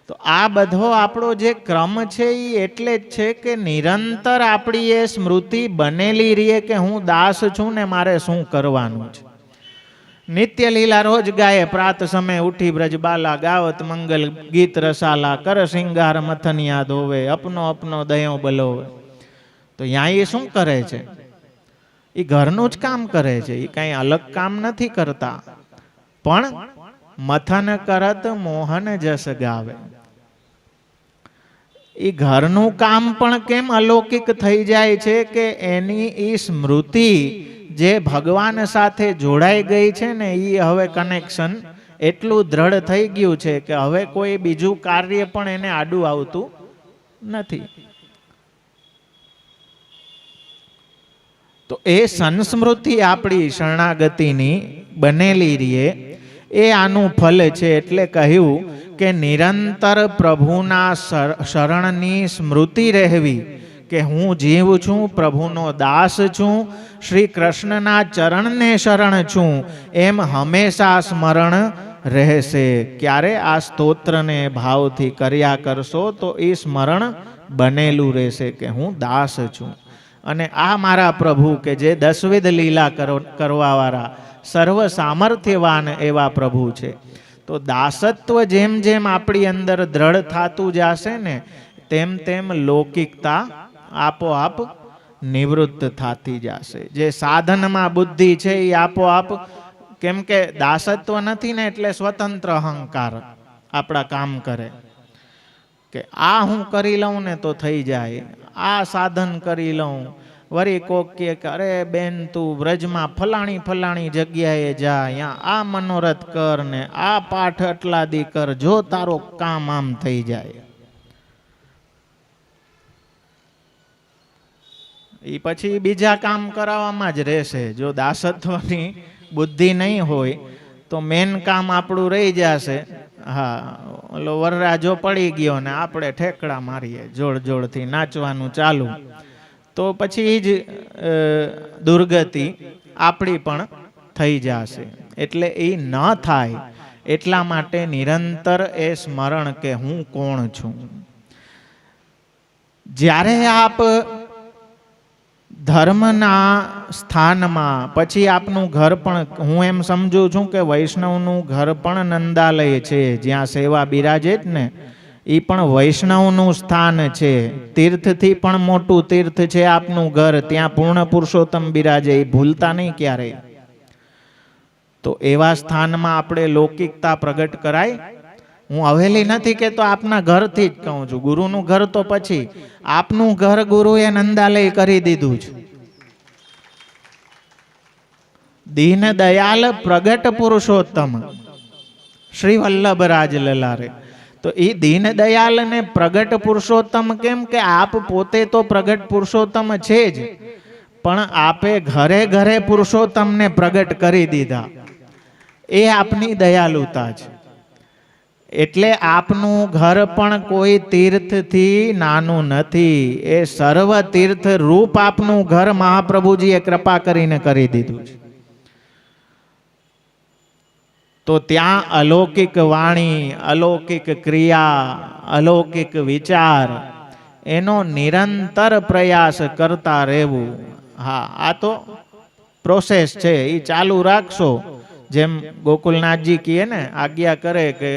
તો આ બધો આપણો જે ક્રમ છે એ એટલે જ છે કે નિરંતર આપણી એ સ્મૃતિ બનેલી રહીએ કે હું દાસ છું ને મારે શું કરવાનું છે. નિત્ય લીલા રોજ ગાય, પ્રાત સમય ઉઠી બ્રજબાલા, ગાવત મંગલ ગીત રસાલા, કર સિંગાર મથનિયા ધોવે, અપનો દયો બલોવે. તો ત્યાં એ શું કરે છે? એ ઘરનું જ કામ કરે છે. એ કઈ અલગ કામ નથી કરતા. પણ મથન કરત મોહન જસ ગાવે. એ ઘરનું કામ પણ કેમ અલૌકિક થઈ જાય છે કે એની એ સ્મૃતિ જે ભગવાન સાથે જોડાઈ ગઈ છે ને, એ હવે કનેક્શન એટલું દ્રઢ થઈ ગયું છે કે હવે કોઈ બીજું કાર્ય પણ એને આડું આવતું નથી. તો એ સંસ્મૃતિ આપણી શરણાગતિની બનેલી રહીએ એ આનું ફલ છે. એટલે કહ્યું કે નિરંતર પ્રભુના શરણની સ્મૃતિ રહેવી કે હું જીવ છું, પ્રભુનો દાસ છું, શ્રી કૃષ્ણના ચરણને શરણ છું, એમ હંમેશા સ્મરણ રહેશે. ક્યારે? આ સ્તોત્રને ભાવથી કર્યા કરશો તો એ સ્મરણ બનેલું રહેશે કે હું દાસ છું. અને આ મારા પ્રભુ કે જે 10 લીલા કરવાવાળા, સર્વ સામર્થ્યવાન એવા પ્રભુ છે. તો દાસત્વ જેમ જેમ આપણી અંદર દ્રઢ થતું જશે ને તેમ તેમ લૌકિકતા આપોઆપ નિવૃત્ત થતી જશે. જે સાધનમાં બુદ્ધિ છે એ આપોઆપ, કેમ કે દાસત્વ નથી ને એટલે સ્વતંત્ર અહંકાર આપણા કામ કરે કે આ હું કરી લઉં ને તો થઈ જાય, આ સાધન કરી લઉં. વળી કોક કે અરે બેન તું વ્રજમાં ફલાણી ફલાણી જગ્યાએ જા, અહીંયા આ મનોરથ કર ને આ પાઠ આટલા દી કર, જો તારો કામ આમ થઈ જાય. એ પછી બીજા કામ કરાવવામાં જ રહેશે. જો દાસત્વની બુદ્ધિ નહીં હોય તો મેન કામ આપણું રહી જશે. હા, ઓલો વરરાજો પડી ગયો ને આપણે ઠેકડા મારીએ, જોડ જોડથી નાચવાનું ચાલુ, તો પછી જ દુર્ગતિ આપણી પણ થઈ જશે. એટલે એ ન થાય એટલા માટે નિરંતર એ સ્મરણ કે હું કોણ છું. જ્યારે આપ ધર્મના સ્થાનમાં, પછી આપનું ઘર પણ, હું એમ સમજુ છું કે વૈષ્ણવનું ઘર પણ નંદાલય છે, જ્યાં સેવા બિરાજે જ ને એ પણ વૈષ્ણવનું સ્થાન છે. તીર્થથી પણ મોટું તીર્થ છે આપનું ઘર, ત્યાં પૂર્ણ પુરુષોત્તમ બિરાજે, એ ભૂલતા નહીં ક્યારેય. તો એવા સ્થાનમાં આપણે લૌકિકતા પ્રગટ કરાય. હું હવેલી નથી કહેતો, આપના ઘરથી જ કહું છું. ગુરુનું ઘર તો પછી, આપનું ઘર ગુરુએ નંદાલય કરી દીધું છે. દીન દયાલ પ્રગટ પુરુષોત્તમ શ્રી વલ્લભરાજ લલારે. તો એ દીન દયાલ ને પ્રગટ પુરુષોત્તમ કેમ કે આપ પોતે તો પ્રગટ પુરુષોત્તમ છે જ, પણ આપે ઘરે ઘરે પુરુષોત્તમને પ્રગટ કરી દીધા. એ આપની દયાલુતા છે. એટલે આપનું ઘર પણ કોઈ તીર્થથી નાનું નથી. એ સર્વ તીર્થ રૂપ આપનું ઘર મહાપ્રભુજીએ કૃપા કરીને કરી દીધું છે. તો ત્યાં અલૌકિક વાણી, અલૌકિક ક્રિયા, અલૌકિક વિચાર, એનો નિરંતર પ્રયાસ કરતા રહેવું. હા, આ તો પ્રોસેસ છે, એ ચાલુ રાખશો. જેમ ગોકુલનાથજી કહે ને, આજ્ઞા કરે કે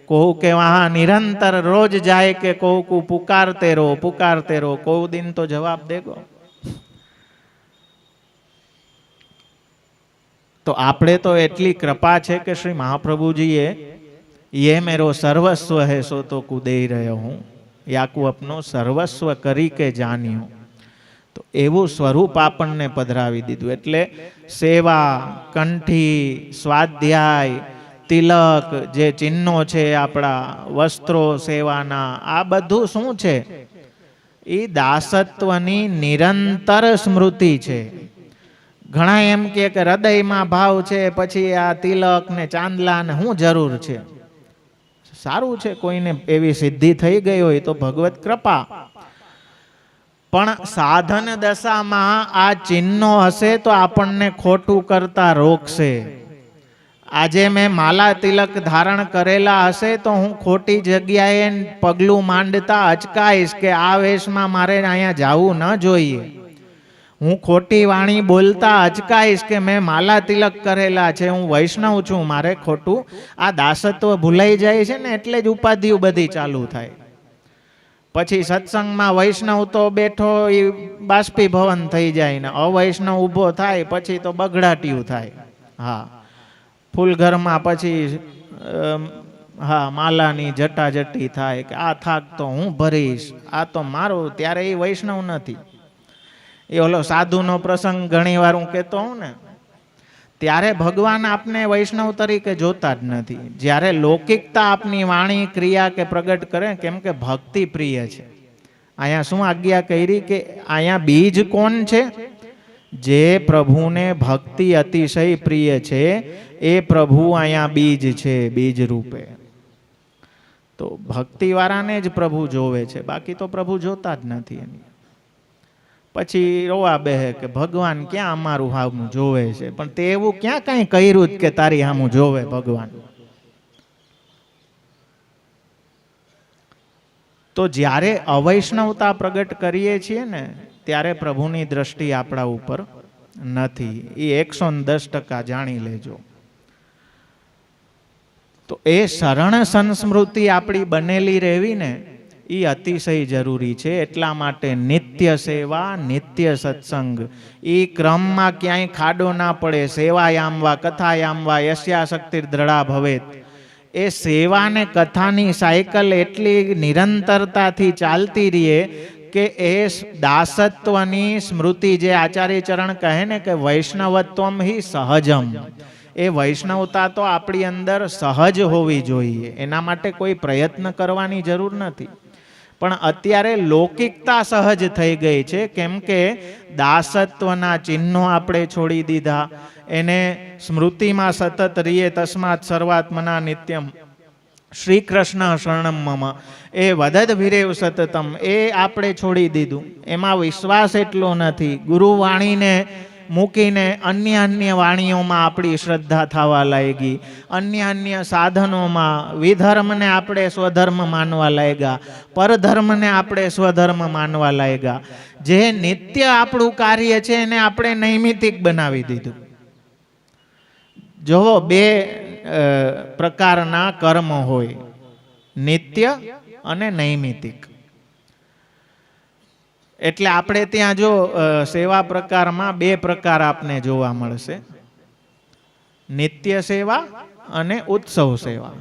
કહું કે વહાં નિરંતર રોજ જાય કે કહું કો પુકારતે રહો, કોઈ દિન તો જવાબ દેગો. તો આપણે તો એટલી કૃપા છે કે શ્રી મહાપ્રભુજીએ ये मेरो सर्वस्व है सो तो कूदे રહ્યો હું, યાકુ અપનો સર્વસ્વ કરી કે જાણ્યું. તો એવું સ્વરૂપ આપણને પધરાવી દીધું. એટલે સેવા, કંઠી, સ્વાધ્યાય, તિલક, જે ચિહ્નો છે આપણા વસ્ત્રો સેવાના, આ બધું શું છે? એ દાસત્વની નિરંતર સ્મૃતિ છે. ઘણા એમ કે હૃદયમાં ભાવ છે, પછી આ તિલક ને ચાંદલા ને શું જરૂર છે? સારું છે, કોઈને એવી સિદ્ધિ થઈ ગઈ હોય તો ભગવત કૃપા. પણ સાધન દશામાં આ ચિહ્નો હશે તો આપણને ખોટું કરતા રોકશે. આજે મેં માલા તિલક ધારણ કરેલા હશે તો હું ખોટી જગ્યાએ પગલું માંડતા અચકાઈશ કે આ વેશમાં મારે અહીંયા જવું ન જોઈએ. હું ખોટી વાણી બોલતા અચકાઈશ કે મેં માલા તિલક કરેલા છે, હું વૈષ્ણવ છું, મારે ખોટું આ દાસત્વ ભૂલાઈ જાય છે ને, એટલે જ ઉપાધિઓ બધી ચાલુ થાય. પછી સત્સંગમાં વૈષ્ણવ તો બેઠો એ બાષ્પીભવન થઈ જાય ને અવૈષ્ણવ ઊભો થાય પછી તો બગડાટિયું થાય. હા, ફૂલ ઘરમાં પછી હા માલાની જટાજટી થાય કે આ થાક તો હું ભરીશ, આ તો મારું. ત્યારે એ વૈષ્ણવ નથી. એ ઓલો સાધુનો પ્રસંગ ઘણી વાર હું કહેતો હોઉં ને, ત્યારે ભગવાન આપને વૈષ્ણવ તરીકે જોતા જ નથી. જ્યારે લૌકિકતા આપની વાણી, ક્રિયા કે પ્રગટ કરે, કેમ કે ભક્તિ પ્રિય છે. અહીંયા શું આજ્ઞા કરી કે અહીંયા બીજ કોણ છે? જે પ્રભુને ભક્તિ અતિશય પ્રિય છે એ પ્રભુ અહીંયા બીજ છે, બીજ રૂપે. તો ભક્તિવાળાને જ પ્રભુ જોવે છે, બાકી તો પ્રભુ જોતા જ નથી. એની પછી રોવા બેહે કે ભગવાન ક્યાં અમારું હામું જોવે છે, પણ તે એવું ક્યાં કઈ કર્યું જ કે તારી હામું જોવે ભગવાન? તો જ્યારે અવૈષ્ણવતા પ્રગટ કરીએ છીએ ને ત્યારે પ્રભુની દ્રષ્ટિ આપણા ઉપર નથી. એ 110% જાણી લેજો. તો એ શરણ સંસ્મૃતિ આપણી બનેલી રહેવી ને એ અતિશય જરૂરી છે. એટલા માટે નિત્ય સેવા, નિત્ય સત્સંગ, એ ક્રમમાં ક્યાંય ખાડો ના પડે. સેવાયામ વા કથાયામ વા યસ્યાશક્તિ દ્રઢા ભવેત. એ સેવા ને કથાની સાયકલ એટલી નિરંતરતાથી ચાલતી રહીએ કે એ દાસત્વની સ્મૃતિ, જે આચાર્ય ચરણ કહે ને કે વૈષ્ણવત્વમ હિ સહજમ, એ વૈષ્ણવતા તો આપણી અંદર સહજ હોવી જોઈએ. એના માટે કોઈ પ્રયત્ન કરવાની જરૂર નથી. પણ અત્યારે લૌકિકતા સહજ થઈ ગઈ છે, કેમ કે દાસત્વના ચિહ્નો આપણે છોડી દીધા. એને સ્મૃતિમાં સતત રહીએ. તસ્માત સર્વાત્મના નિત્યમ શ્રી કૃષ્ણ શરણમ મમ, એ વદદ વિરેવ સતતમ, એ આપણે છોડી દીધું. એમાં વિશ્વાસ એટલો નથી. ગુરુવાણીને મૂકીને અન્ય વાણીઓમાં આપણી શ્રદ્ધા થવા લાગી. અન્ય સાધનોમાં વિધર્મને આપણે સ્વધર્મ માનવા લાગ્યા, પરધર્મને આપણે સ્વધર્મ માનવા લાગ્યા. જે નિત્ય આપણું કાર્ય છે એને આપણે નૈમિતિક બનાવી દીધું. જો બે પ્રકારના કર્મ હોય, નિત્ય અને નૈમિતિક. એટલે આપણે ત્યાં જો સેવા પ્રકારમાં બે પ્રકાર આપને જોવા મળશે, નિત્ય સેવા અને ઉત્સવ સેવા.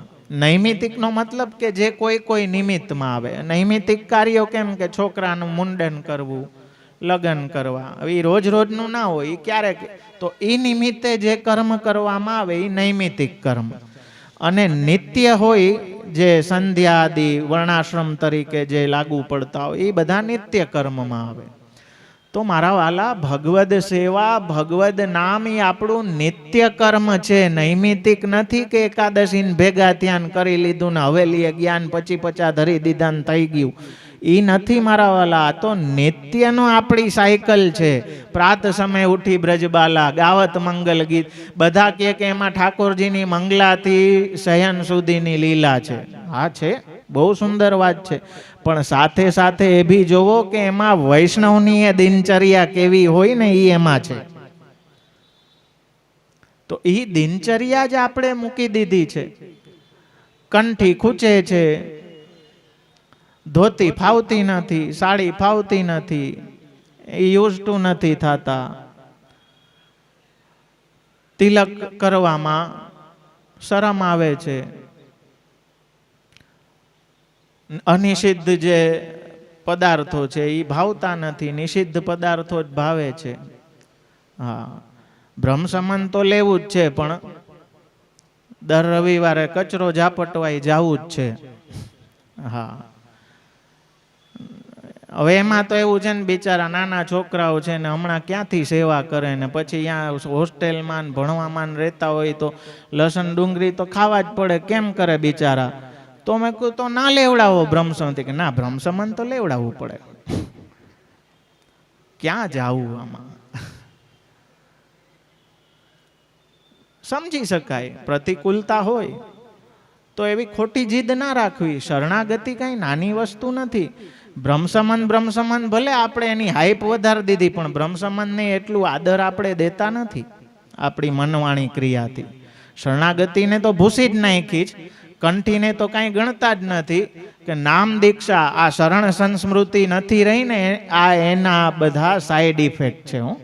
નૈમિતિકનો મતલબ કે જે કોઈ નિમિત્તમાં આવે. નૈમિતિક કાર્યો કેમ કે છોકરાનું મુંડન કરવું, લગ્ન કરવા, એ રોજનું ના હોય, એ ક્યારેક. તો એ નિમિત્તે જે કર્મ કરવામાં આવે એ નૈમિતિક કર્મ. અને નિત્ય હોય જે સંધ્યા આદિ વર્ણાશ્રમ તરીકે જે લાગુ પડતા હોય, એ બધા નિત્ય કર્મમાં આવે. તો મારા વાલા, ભગવદ સેવા, ભગવદ નામ એ આપણું નિત્ય કર્મ છે, નૈમિતિક નથી કે એકાદશીને ભેગા ધ્યાન કરી લીધું ને હવેલીએ જ્ઞાન 50 ધરી દીધા ને થઈ ગયું. એ નથી મારા વાલા. આ તો નિત્યનો આપણી સાયકલ છે. પ્રાત સમય ઉઠી બ્રજબાલા, ગાવત મંગલ ગીત. બધા કે એમાં ઠાકોરજીની મંગલાથી શયન સુધીની લીલા છે. હા છે, બહુ સુંદર વાત છે. પણ સાથે સાથે એ બી જોવો કે એમાં વૈષ્ણવની એ દિનચર્યા કેવી હોય ને, એ એમાં છે. તો એ દિનચર્યા જ આપણે મૂકી દીધી છે. કંઠી ખૂચે છે, ધોતી ફાવતી નથી, સાડી ફાવતી નથી, એ યુઝ ટુ નથી થતા. તિલક કરવામાં શરમ આવે છે. અનિષિદ્ધ જે પદાર્થો છે એ ભાવતા નથી, નિષિદ્ધ પદાર્થો જ ભાવે છે. હા, બ્રહ્મસમન તો લેવું જ છે, પણ દર રવિવારે કચરો ઝાપટવાય જવું જ છે. હા, હવે એમાં તો એવું છે ને, બિચારા નાના છોકરાઓ છે ને હમણાં ક્યાંથી સેવા કરે ને પછી અહીંયા હોસ્ટેલમાં ભણવામાં રહેતા હોય તો લસણ ડુંગળી તો ખાવા જ પડે. કેમ કરે બિચારા? તો મેં કહ્યું તો ના લેવડાવો બ્રહ્મસમનથી. કે ના, બ્રહ્મસમન તો લેવડાવવું પડે. ક્યાં જાવું આમાં? સમજી શકાય, પ્રતિકૂળતા હોય તો એવી ખોટી જીદ ના રાખવી. શરણાગતિ કઈ નાની વસ્તુ નથી. બ્રહ્મસમન ભલે આપણે એની હાઈપ વધારી દીધી, પણ બ્રહ્મસમનને એટલું આદર આપણે દેતા નથી આપણી મનવાણી ક્રિયાથી. શરણાગતિને તો ભૂસી જ નાખી જ, કંઠીને તો કાંઈ ગણતા જ નથી. કે નામ દીક્ષા, આ શરણ સંસ્મૃતિ નથી રહી ને, આ એના બધા સાઈડ ઇફેક્ટ છે. હું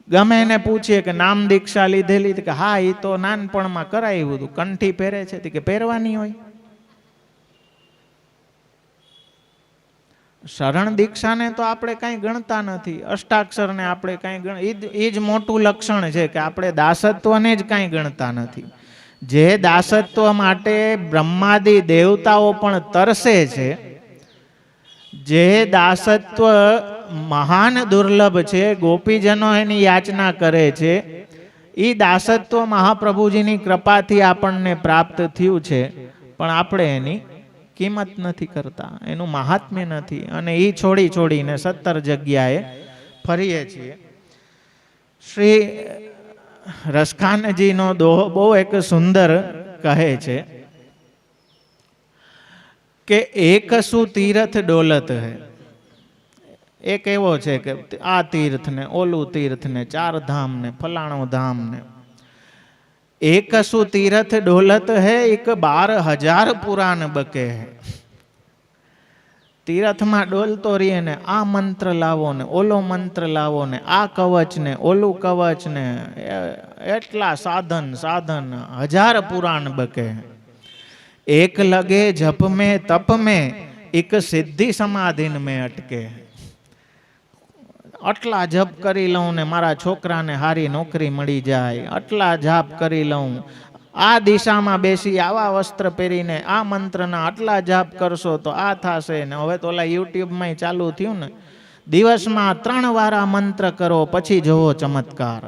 ગમે એને પૂછીએ કે નામ દીક્ષા લીધેલી, કે હા એ તો નાનપણમાં કરાયું હતું. કંઠી પહેરે છે કે પહેરવાની હોય? શરણ દીક્ષાને તો આપણે કાંઈ ગણતા નથી, અષ્ટાક્ષરને આપણે કાંઈ એ જ મોટું લક્ષણ છે કે આપણે દાસત્વને જ કાંઈ ગણતા નથી. જે દાસત્વ માટે બ્રહ્માદિ દેવતાઓ પણ તરસે છે, જે દાસત્વ મહાન દુર્લભ છે, ગોપીજનો એની યાચના કરે છે, એ દાસત્વ મહાપ્રભુજીની કૃપાથી આપણને પ્રાપ્ત થયું છે. પણ આપણે એની કિંમત નથી કરતા, એનું મહાત્મ્ય નથી, અને એ છોડીને 17 જગ્યાએ ફરીએ છીએ. શ્રી રસખાનજીનો દોહો બહુ એક સુંદર કહે છે કે એક સુ તીરથ ડોલત હૈ. એક એવો છે કે આ તીર્થ ને ઓલું તીર્થ ને 4 ધામ ને ફલાણો ધામ ને એક સુ તીર્થ ડોલત હે એક 12,000 પુરાણ બકે હે. તીર્થમાં ડોલતો રહીએ ને આ મંત્ર લાવો ને ઓલો મંત્ર લાવો ને આ કવચ ને ઓલું કવચ ને એટલા સાધન 1000 પુરાણ બકે. એક લગે જપ में तप में एक सिद्धि समाधिन में अटके. આટલા જપ કરી લઉં ને મારા છોકરાને હારી નોકરી મળી જાય, આટલા જાપ કરી લઉં, આ દિશામાં બેસી આવા વસ્ત્ર પહેરીને આ મંત્રના આટલા જાપ કરશો તો આ થશે ને. હવે તો ઓલા યુટ્યુબમાં ચાલુ થયું ને, દિવસમાં 3 વાર આ મંત્ર કરો પછી જોવો ચમત્કાર.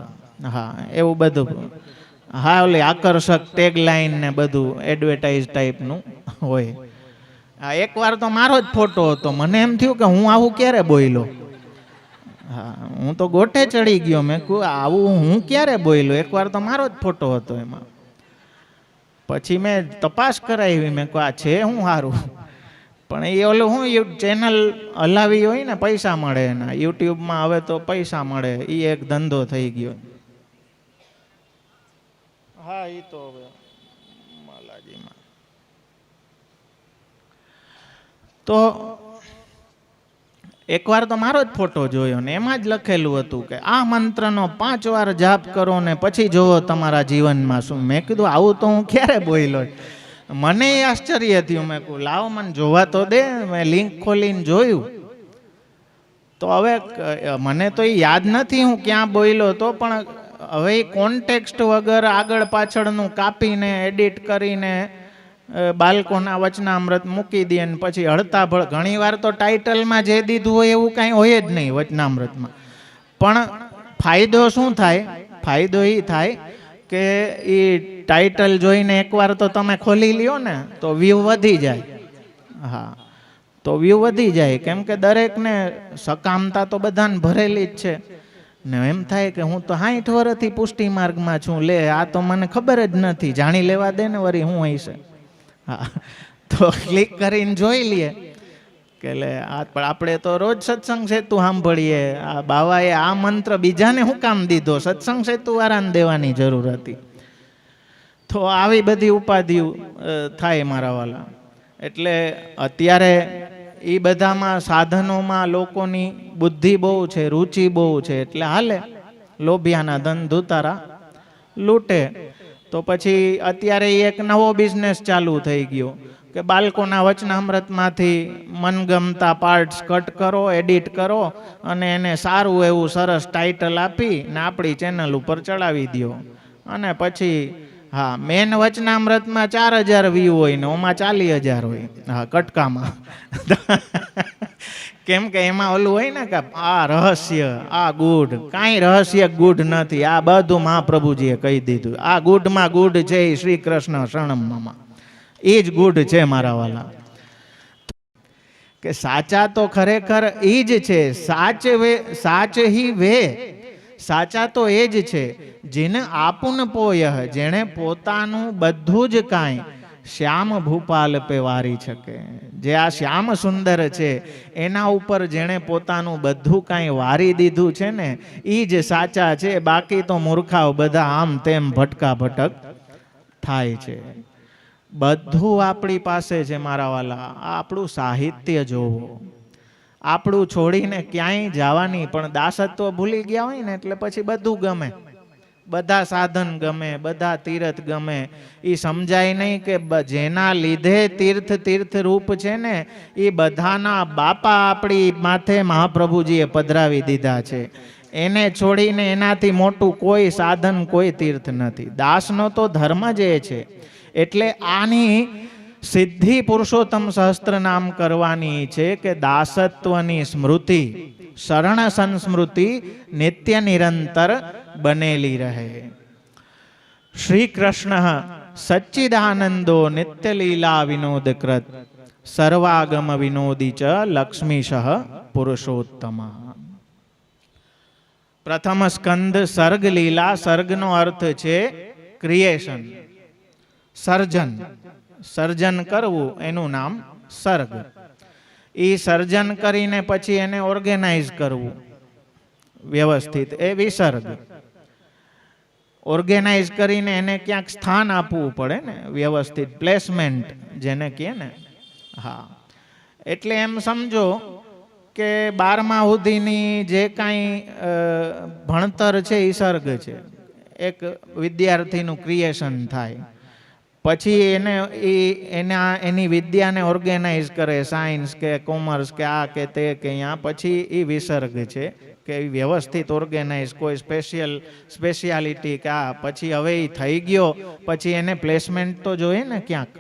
હા, એવું બધું. હા, ઓલી આકર્ષક ટેગલાઇન ને બધું એડવર્ટાઇઝ ટાઈપનું હોય. એકવાર તો મારો જ ફોટો હતો. મને એમ થયું કે હું આવું ક્યારે બોલ્યો. હા, હું તો ગોટે ચડી ગયો. મેં કહ્યું આવું હું ક્યારે બોલ્યો. એકવાર તો મારો જ ફોટો હતો એમાં. પછી મેં તપાસ કરાવી. મેં કહ્યું આ છે હું સારું. પણ એ ઓલું હું ચેનલ હલાવી હોય ને પૈસા મળે એના. યુટ્યુબમાં હવે તો પૈસા મળે, એ એક ધંધો થઈ ગયો. હા, એ તો હવે માલાજીમાં તો એકવાર તો મારો જ ફોટો જોયો ને એમાં જ લખેલું હતું કે આ મંત્રનો 5 વાર જાપ કરો ને પછી જોવો તમારા જીવનમાં શું. મેં કીધું આવું તો હું ક્યારે બોલ્યો. મને આશ્ચર્ય થયું. મેં કહ્યું લાવો મને જોવા તો દે. મેં લિંક ખોલીને જોયું તો હવે મને તો એ યાદ નથી હું ક્યાં બોલ્યો તો, પણ હવે એ કોન્ટેક્સ્ટ વગર આગળ પાછળનું કાપીને એડિટ કરીને બાળકોના વચનામૃત મૂકી દે ને પછી હળતાભળ. ઘણી વાર તો ટાઇટલમાં જે દીધું હોય એવું કાંઈ હોય જ નહીં વચનામૃતમાં. પણ ફાયદો શું થાય? ફાયદો એ થાય કે એ ટાઇટલ જોઈને એકવાર તો તમે ખોલી લ્યો ને તો વ્યૂ વધી જાય. હા, તો વ્યૂ વધી જાય. કેમ કે દરેકને સકામતા તો બધાને ભરેલી જ છે ને. એમ થાય કે હું તો 60 વર્ષથી પુષ્ટિ માર્ગમાં છું, લે આ તો મને ખબર જ નથી, જાણી લેવા દે ને વળી હું હશે. હા, તો ક્લિક કરીને જોઈ લઈએ કે લે આ. પણ આપણે તો રોજ સત્સંગ સેતુ સાંભળીએ. આ બાવાએ આ મંત્ર બીજાને શું કામ દીધો? સત્સંગ સેતુ વાળાને દેવાની જરૂર હતી. તો આવી બધી ઉપાધિ થાય મારા વાલા. એટલે અત્યારે એ બધામાં સાધનોમાં લોકોની બુદ્ધિ બહુ છે, રુચિ બહુ છે. એટલે હાલે, લોભિયાના ધન ધુતારા લૂંટે. તો પછી અત્યારે એક નવો બિઝનેસ ચાલુ થઈ ગયો કે બાળકોના વચનામૃતમાંથી મનગમતા પાર્ટ્સ કટ કરો, એડિટ કરો અને એને સારું એવું સરસ ટાઇટલ આપી ને આપણી ચેનલ ઉપર ચડાવી દો. અને પછી હા, મેન વચનામૃતમાં 4000 વ્યૂ હોય ને ઓમાં 40,000 હોય. હા, કટકામાં. કેમ કે એમાં ઓલું હોય ને કે આ રહસ્ય, આ ગુઢ. કાંઈ રહસ્ય ગુઢ નથી. આ બધું મહાપ્રભુજીએ કહી દીધું. આ ગુઢમાં ગુઢ છે એ શ્રી કૃષ્ણ શરણમમાં. એ જ ગુઢ છે મારા વાલા. કે સાચા તો ખરેખર એ જ છે. સાચ હી વે. સાચા તો એ જ છે જેને આપુન પોયહ, જેણે પોતાનું બધું જ કાંઈ શ્યામ ભૂપાલ પે વારી શકે. જે આ શ્યામ સુંદર છે એના ઉપર જેણે પોતાનું બધું કાંઈ વારી દીધું છે ને એ જ સાચા છે. બાકી તો મૂર્ખાઓ બધા આમ તેમ ભટકા ભટક થાય છે. બધું આપણી પાસે છે મારા વાલા. આપણું સાહિત્ય જોવો. આપણું છોડીને ક્યાંય જવાની પણ દાસત્વ ભૂલી ગયા હોય ને એટલે પછી બધું ગમે. બધા સાધન ગમે, બધા તીર્થ ગમે. એ સમજાય નહીં કે જેના લીધે તીર્થ રૂપ છે ને એ બધાના બાપા આપણી માથે મહાપ્રભુજીએ પધરાવી દીધા છે. એને છોડીને એનાથી મોટું કોઈ સાધન, કોઈ તીર્થ નથી. દાસનો તો ધર્મ જ એ છે. એટલે આની સિદ્ધિ પુરુષોત્તમ સહસ્ત્ર નામ કરવાની છે કે દાસત્વની સ્મૃતિ, શરણ સંસ્મૃતિ નિત્ય નિરંતર બનેલી રહે. શ્રી કૃષ્ણ સચ્ચિદાનંદો નિત્ય લીલા વિનોદકૃત સર્વાગમ વિનોદી ચ લક્ષ્મીશ પુરુષોત્તમ. પ્રથમ સ્કંદ સર્ગ લીલા. સર્ગનો અર્થ છે ક્રિએશન, સર્જન. સર્જન કરવું એનું નામ સર્ગ. એ સર્જન કરીને પછી એને ઓર્ગેનાઇઝ કરવું વ્યવસ્થિત, એ વિસર્ગ. ઓર્ગેનાઇઝ કરીને એને ક્યાંક સ્થાન આપવું પડે ને, વ્યવસ્થિત પ્લેસમેન્ટ જેને કહે ને. હા, એટલે એમ સમજો કે 12મા સુધીની જે કાંઈ ભણતર છે એ સર્ગ છે. એક વિદ્યાર્થીનું ક્રિએશન થાય, પછી એની વિદ્યાને ઓર્ગેનાઇઝ કરે, સાયન્સ કે કોમર્સ કે આ કે તે કે અહીંયા, પછી એ વિસર્ગ છે કે વ્યવસ્થિત ઓર્ગેનાઇઝ, કોઈ સ્પેશિયાલિટી કે આ. પછી હવે એ થઈ ગયો પછી એને પ્લેસમેન્ટ તો જોઈએ ને ક્યાંક,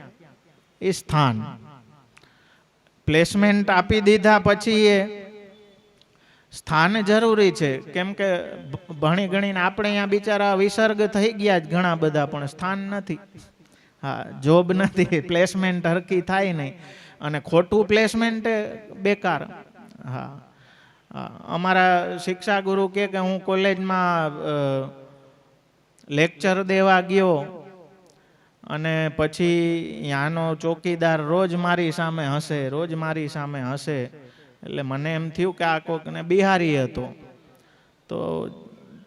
એ સ્થાન. પ્લેસમેન્ટ આપી દીધા પછી એ સ્થાન જરૂરી છે, કેમ કે ભણી ગણીને આપણે અહીંયા બિચારા વિસર્ગ થઈ ગયા જ ઘણા બધા, પણ સ્થાન નથી. હા, જોબ નથી, પ્લેસમેન્ટ હરખી થાય નહીં, અને ખોટું પ્લેસમેન્ટ બેકાર. હા, અમારા શિક્ષા ગુરુ કે હું કોલેજમાં લેક્ચર દેવા ગયો અને પછી ત્યાંનો ચોકીદાર રોજ મારી સામે હસે. એટલે મને એમ થયું કે આ કોકને બિહારી હતો. તો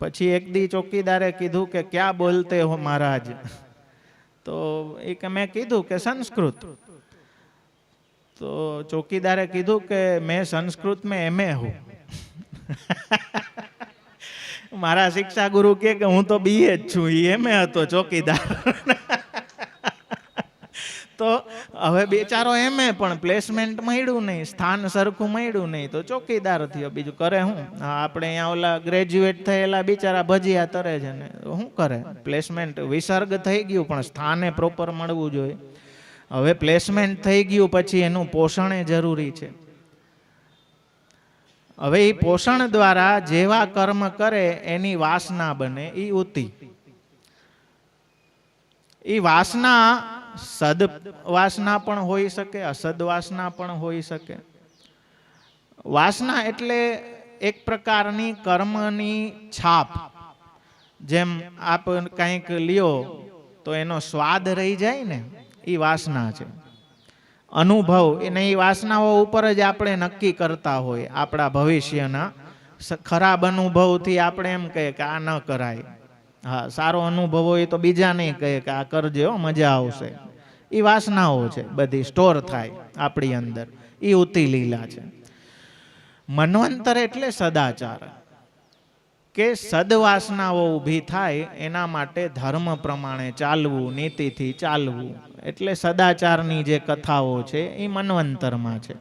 પછી એક દી ચોકીદારે કીધું કે ક્યાં બોલતે હો મહારાજ? તો એ કે મેં કીધું કે સંસ્કૃત. તો ચોકીદારે કીધું કે મેં સંસ્કૃત મેં એમએ હું. મારા શિક્ષા ગુરુ કે હું તો બીએ જ છું, એ એમએ હતો ચોકીદાર. તો હવે બેચારો એમએ પણ પ્લેસમેન્ટ મળ્યું નહીં, સ્થાન સરખું મળ્યું નહીં, તો ચોકીદાર થયો. બીજું કરે હું? આપણે અહીંયા ઓલા ગ્રેજ્યુએટ થયેલા બિચારા ભજીયા તરે છે ને, શું કરે? પ્લેસમેન્ટ વિસર્ગ થઈ ગયું પણ સ્થાને પ્રોપર મળવું જોઈએ. હવે પ્લેસમેન્ટ થઈ ગયું પછી એનું પોષણ એ જરૂરી છે. હવે એ પોષણ દ્વારા જેવા કર્મ કરે એની વાસના બને, એ ઉતિ. એ વાસના સદવાસના પણ હોઈ શકે, અસદવાસના પણ હોઈ શકે. વાસના એટલે એક પ્રકારની કર્મની છાપ. જેમ આપ કંઈક લ્યો તો એનો સ્વાદ રહી જાય ને, એ વાસના છે. અનુભવ એને એ વાસનાઓ ઉપર જ આપણે નક્કી કરતા હોય આપણા ભવિષ્યના. ખરાબ અનુભવથી આપણે એમ કહીએ કે આ ન કરાય. હા, સારો અનુભવ હોય તો બીજા નહીં કહે કે આ કરજે, મજા આવશે. એ વાસનાઓ છે, બધી સ્ટોર થાય આપણી અંદર. એ ઉતિ લીલા છે. મન્વંતર એટલે સદાચાર, કે સદવાસનાઓ ઊભી થાય એના માટે ધર્મ પ્રમાણે ચાલવું, નીતિથી ચાલવું. એટલે સદાચારની જે કથાઓ છે એ મન્વંતરમાં છે.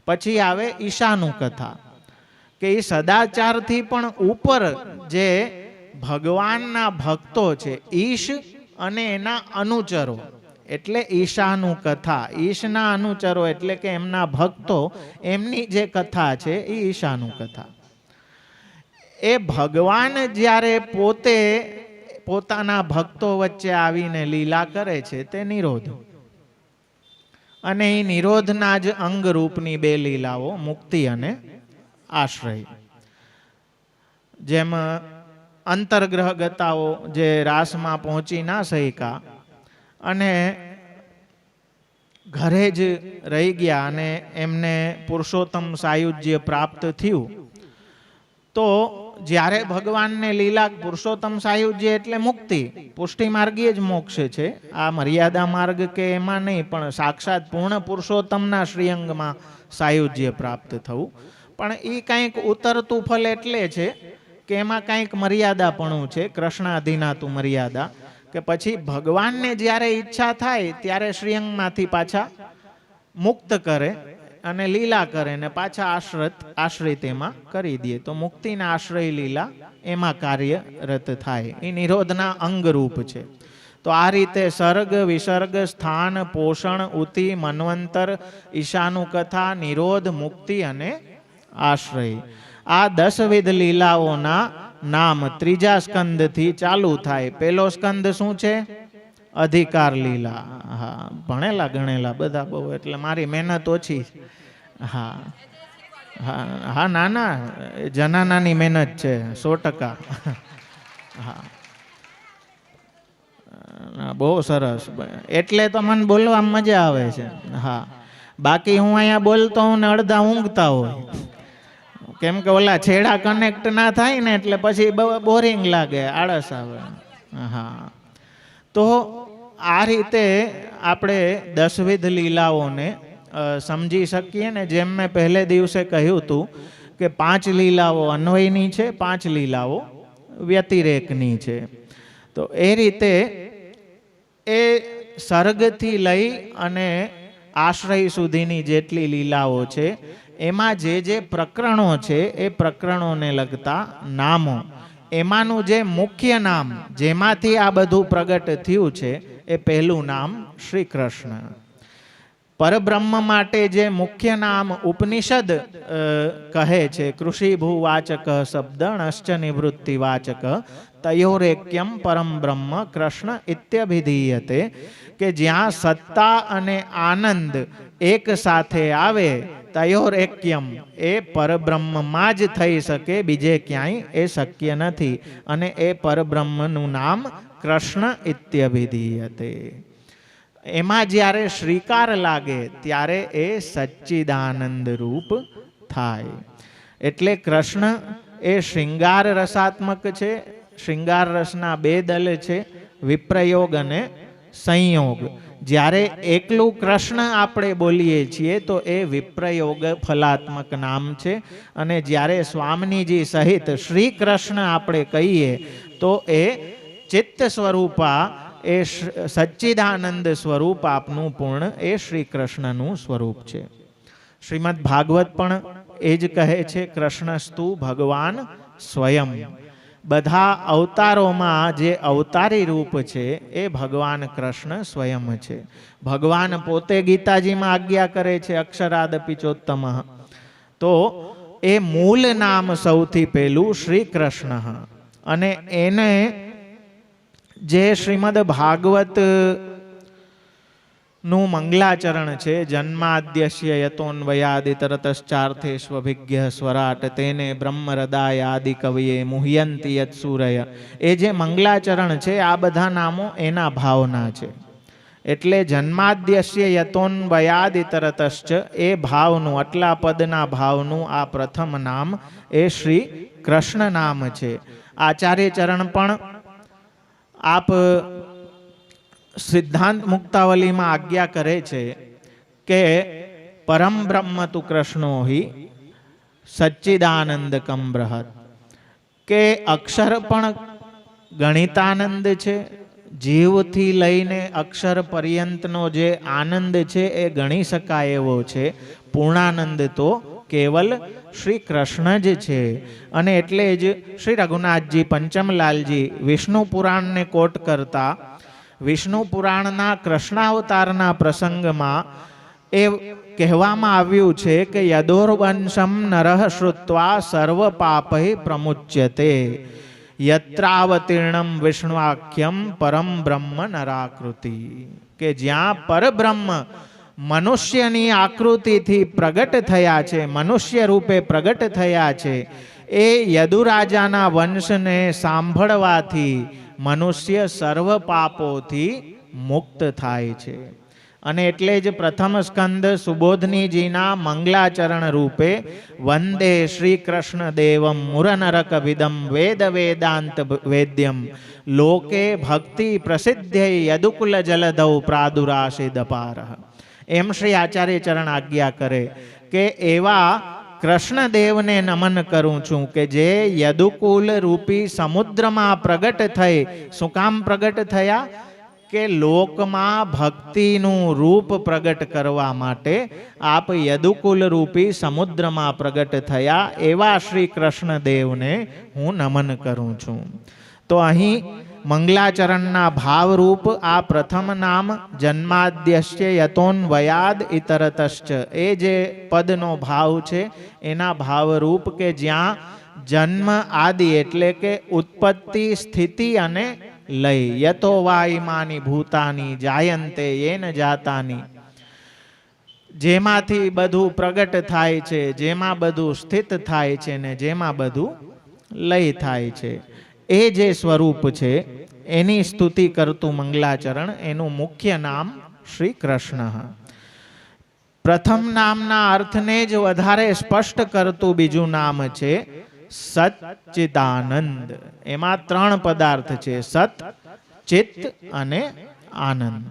પછી આવે ઈશાનું કથા, કે એ સદાચારથી પણ ઉપર જે ભગવાનના ભક્તો છે, ઈશ અને એના અનુચરો, એટલે ઈશાનું કથા. ઈશના અનુચરો એટલે કે એમના ભક્તો, એમની જે કથા છે એ ઈશાનું કથા. એ ભગવાન જ્યારે પોતે પોતાના ભક્તો વચ્ચે આવીને લીલા કરે છે તે નિરોધ. અને એ નિરોધના જ અંગરૂપની બે લીલાઓ, મુક્તિ અને આશ્રય. જેમ અંતર્ગ્રહ ગતાઓ જે રાસમાં પહોંચી ના શક્યા અને ઘરે જ રહી ગયા અને એમને પુરુષોત્તમ સાયુજ્ય પ્રાપ્ત થયું, તો જ્યારે ભગવાનને લીલા, પુરુષોત્તમ સાયુજ્ય એટલે મુક્તિ, પુષ્ટિ માર્ગીય જ મોક્ષ છે. આ મર્યાદા માર્ગ કે એમાં નહીં, પણ સાક્ષાત પૂર્ણ પુરુષોત્તમના શ્રીઅંગમાં સાયુજ્ય પ્રાપ્ત થવું. પણ એ કંઈક ઉતરતું ફલ એટલે છે કે એમાં કંઈક મર્યાદાપણું છે, કૃષ્ણાધીનાતું મર્યાદા, કે પછી ભગવાનને જ્યારે ઈચ્છા થાય ત્યારે શ્રીઅંગમાંથી પાછા મુક્ત કરે અને લીલા કરે ને પાછા આશ્રિત એમાં કરી દે. તો મુક્તિના આશ્રય લીલા એમાં કાર્યરત થાય. એ નિરોધના અંગરૂપ છે. તો આ રીતે સર્ગ, વિસર્ગ, સ્થાન, પોષણ, ઉતિ, મન્વંતર, ઈશાનું કથા, નિરોધ, મુક્તિ અને આશ્રય, આ 10 વિધ લીલાઓના નામ ત્રીજા સ્કંદથી ચાલુ થાય. પેલો સ્કંદ શું છે? અધિકાર લીલા. હા, ભણેલા ગણેલા બધા બહુ, એટલે મારી મહેનત ઓછી. હા હા હા, ના જનાનાની મહેનત છે 100%. હા, બહુ સરસ. એટલે તો મને બોલવા મજા આવે છે. હા, બાકી હું અહીંયા બોલતો હું ને અડધા ઊંઘતા હોય, કેમ કે ઓલા છેડા કનેક્ટ ના થાય ને એટલે પછી બોરિંગ લાગે, આળસ આવે. હા, તો આ રીતે આપણે 10 લીલાઓને સમજી શકીએ ને. જેમ મેં પહેલે દિવસે કહ્યું હતું કે 5 લીલાઓ અન્વયની છે, 5 લીલાઓ વ્યતિરેકની છે. તો એ રીતે એ સર્ગથી લઈ અને આશ્રય સુધીની જેટલી લીલાઓ છે એમાં જે જે પ્રકરણો છે એ પ્રકરણોને લગતા નામો, એમાંનું જે મુખ્ય નામ જેમાંથી આ બધું પ્રગટ થયું છે એ પહેલું નામ શ્રી કૃષ્ણ. પરબ્રહ્મ માટે જે મુખ્ય નામ ઉપનિષદ કહે છે, કૃષિભૂવાચક શબ્દણશ્ચ નિવૃત્તિવાચક તયોરેક્યમ પરમ બ્રહ્મ કૃષ્ણ ઇત્યભિધીયતે, કે જ્યાં સત્તા અને આનંદ એક સાથે આવે, તયોરેક્યમ એ પરબ્રહ્મમાં જ થઈ શકે, બીજે ક્યાંય એ શક્ય નથી. અને એ પરબ્રહ્મનું નામ કૃષ્ણ ઇત્યભિધીયતે. એમાં જ્યારે શ્રીકાર લાગે ત્યારે એ સચ્ચિદાનંદ રૂપ થાય. એટલે કૃષ્ણ એ શૃંગાર રસાત્મક છે. શૃંગાર રસના 2 દલ છે, વિપ્રયોગ અને સંયોગ. જ્યારે એકલું કૃષ્ણ આપણે બોલીએ છીએ તો એ વિપ્રયોગ ફલાત્મક નામ છે, અને જ્યારે સ્વામિનીજી સહિત શ્રી કૃષ્ણ આપણે કહીએ તો એ ચિત્ત સ્વરૂપા, એ સચ્ચિદાનંદ સ્વરૂપ આપનું પૂર્ણ એ શ્રી કૃષ્ણનું સ્વરૂપ છે. શ્રીમદ ભાગવત પણ એ જ કહે છે, કૃષ્ણસ્તુ ભગવાન સ્વયં. બધા અવતારોમાં જે અવતારી રૂપ છે એ ભગવાન કૃષ્ણ સ્વયં છે. ભગવાન પોતે ગીતાજીમાં આજ્ઞા કરે છે, અક્ષરાદપિ ચોત્તમ. તો એ મૂળ નામ સૌથી પહેલું શ્રી કૃષ્ણ. અને એને જે શ્રીમદ ભાગવત નું મંગલાચરણ છે, જન્માદ્યસ્ય યતોન્વયાદિતરતશ્ચાર્થેષ્વભિજ્ઞ સ્વરાટ તેને બ્રહ્મરદાય આદિ કવિએ મુહ્યંતિ યત સૂરય, એ જે મંગલાચરણ છે આ બધા નામો એના ભાવના છે. એટલે જન્માદ્યસ્ય યતોન્વયાદિતરતશ્ચ એ ભાવનું, આટલા પદના ભાવનું આ પ્રથમ નામ એ શ્રી કૃષ્ણ નામ છે. આચાર્ય ચરણ પણ આપ સિદ્ધાંત મુક્તાવલીમાં આજ્ઞા કરે છે કે પરમ બ્રહ્મ તુ કૃષ્ણો હિ સચ્ચિદાનંદકમ બૃહત, કે અક્ષર પણ ગણિતાનંદ છે. જીવથી લઈને અક્ષર પર્યંતનો જે આનંદ છે એ ગણી શકાય એવો છે. પૂર્ણાનંદ તો કેવલ શ્રી કૃષ્ણ જ છે. અને એટલે જ શ્રી રઘુનાથજી પંચમલાલજી વિષ્ણુ પુરાણને કોટ કરતા વિષ્ણુ પુરાણના કૃષ્ણાવતારના પ્રસંગમાં એ કહેવામાં આવ્યું છે કે યદોર્વંશમ નરઃ શ્રુત્વા સર્વ પાપૈ પ્રમુચ્યતે, યત્રાવતીર્ણમ વિષ્ણુવાખ્યમ પરમ બ્રહ્મ નરાકૃતિ. કે જ્યાં પરબ્રહ્મ મનુષ્યની આકૃતિથી પ્રગટ થયા છે, મનુષ્ય રૂપે પ્રગટ થયા છે, એ યદુરાજાના વંશને સાંભળવાથી મનુષ્ય સર્વ પાપોથી મુક્ત થાય છે. અને એટલે જ પ્રથમ સ્કંદ સુબોધનીજીના મંગલાચરણ રૂપે વંદે શ્રી કૃષ્ણ દેવમ મુરનરક વિદમ વેદ વેદાંત વેદ્યમ લોકે ભક્તિ પ્રસિદ્ધ્ય યદુકુલ જલધૌ પ્રાદુરાશિદ અપારઃ. એમ શ્રી આચાર્ય ચરણ આજ્ઞા કરે કે એવા કૃષ્ણદેવને નમન કરું છું કે જે યદુકુલ રૂપી સમુદ્રમાં પ્રગટ થઈ. શું કામ પ્રગટ થયા? કે લોકમાં ભક્તિનું રૂપ પ્રગટ કરવા માટે આપ યદુકુલ રૂપી સમુદ્રમાં પ્રગટ થયા. એવા શ્રી કૃષ્ણદેવને હું નમન કરું છું. તો અહીં મંગલાચરણના ભાવરૂપ આ પ્રથમ નામ જન્માદ્યસ્ય યતોન્વયાદ ઇતરતશ્ચ, એ જે પદનો ભાવ છે એના ભાવરૂપ કે જ્યાં જન્મ આદિ એટલે કે ઉત્પત્તિ, સ્થિતિ અને લય. યતો વાઈમાની ભૂતાની જાયંતે યેન જાતાની, જેમાંથી બધું પ્રગટ થાય છે, જેમાં બધું સ્થિત થાય છે ને જેમાં બધું લય થાય છે, એ જે સ્વરૂપ છે એની સ્તુતિ કરતું મંગલાચરણ, એનું મુખ્ય નામ શ્રી કૃષ્ણ. પ્રથમ નામના અર્થને જ વધારે સ્પષ્ટ કરતું બીજું નામ છે સચ્ચિદાનંદ. એમાં 3 પદાર્થ છે, સત, ચિત્ત અને આનંદ.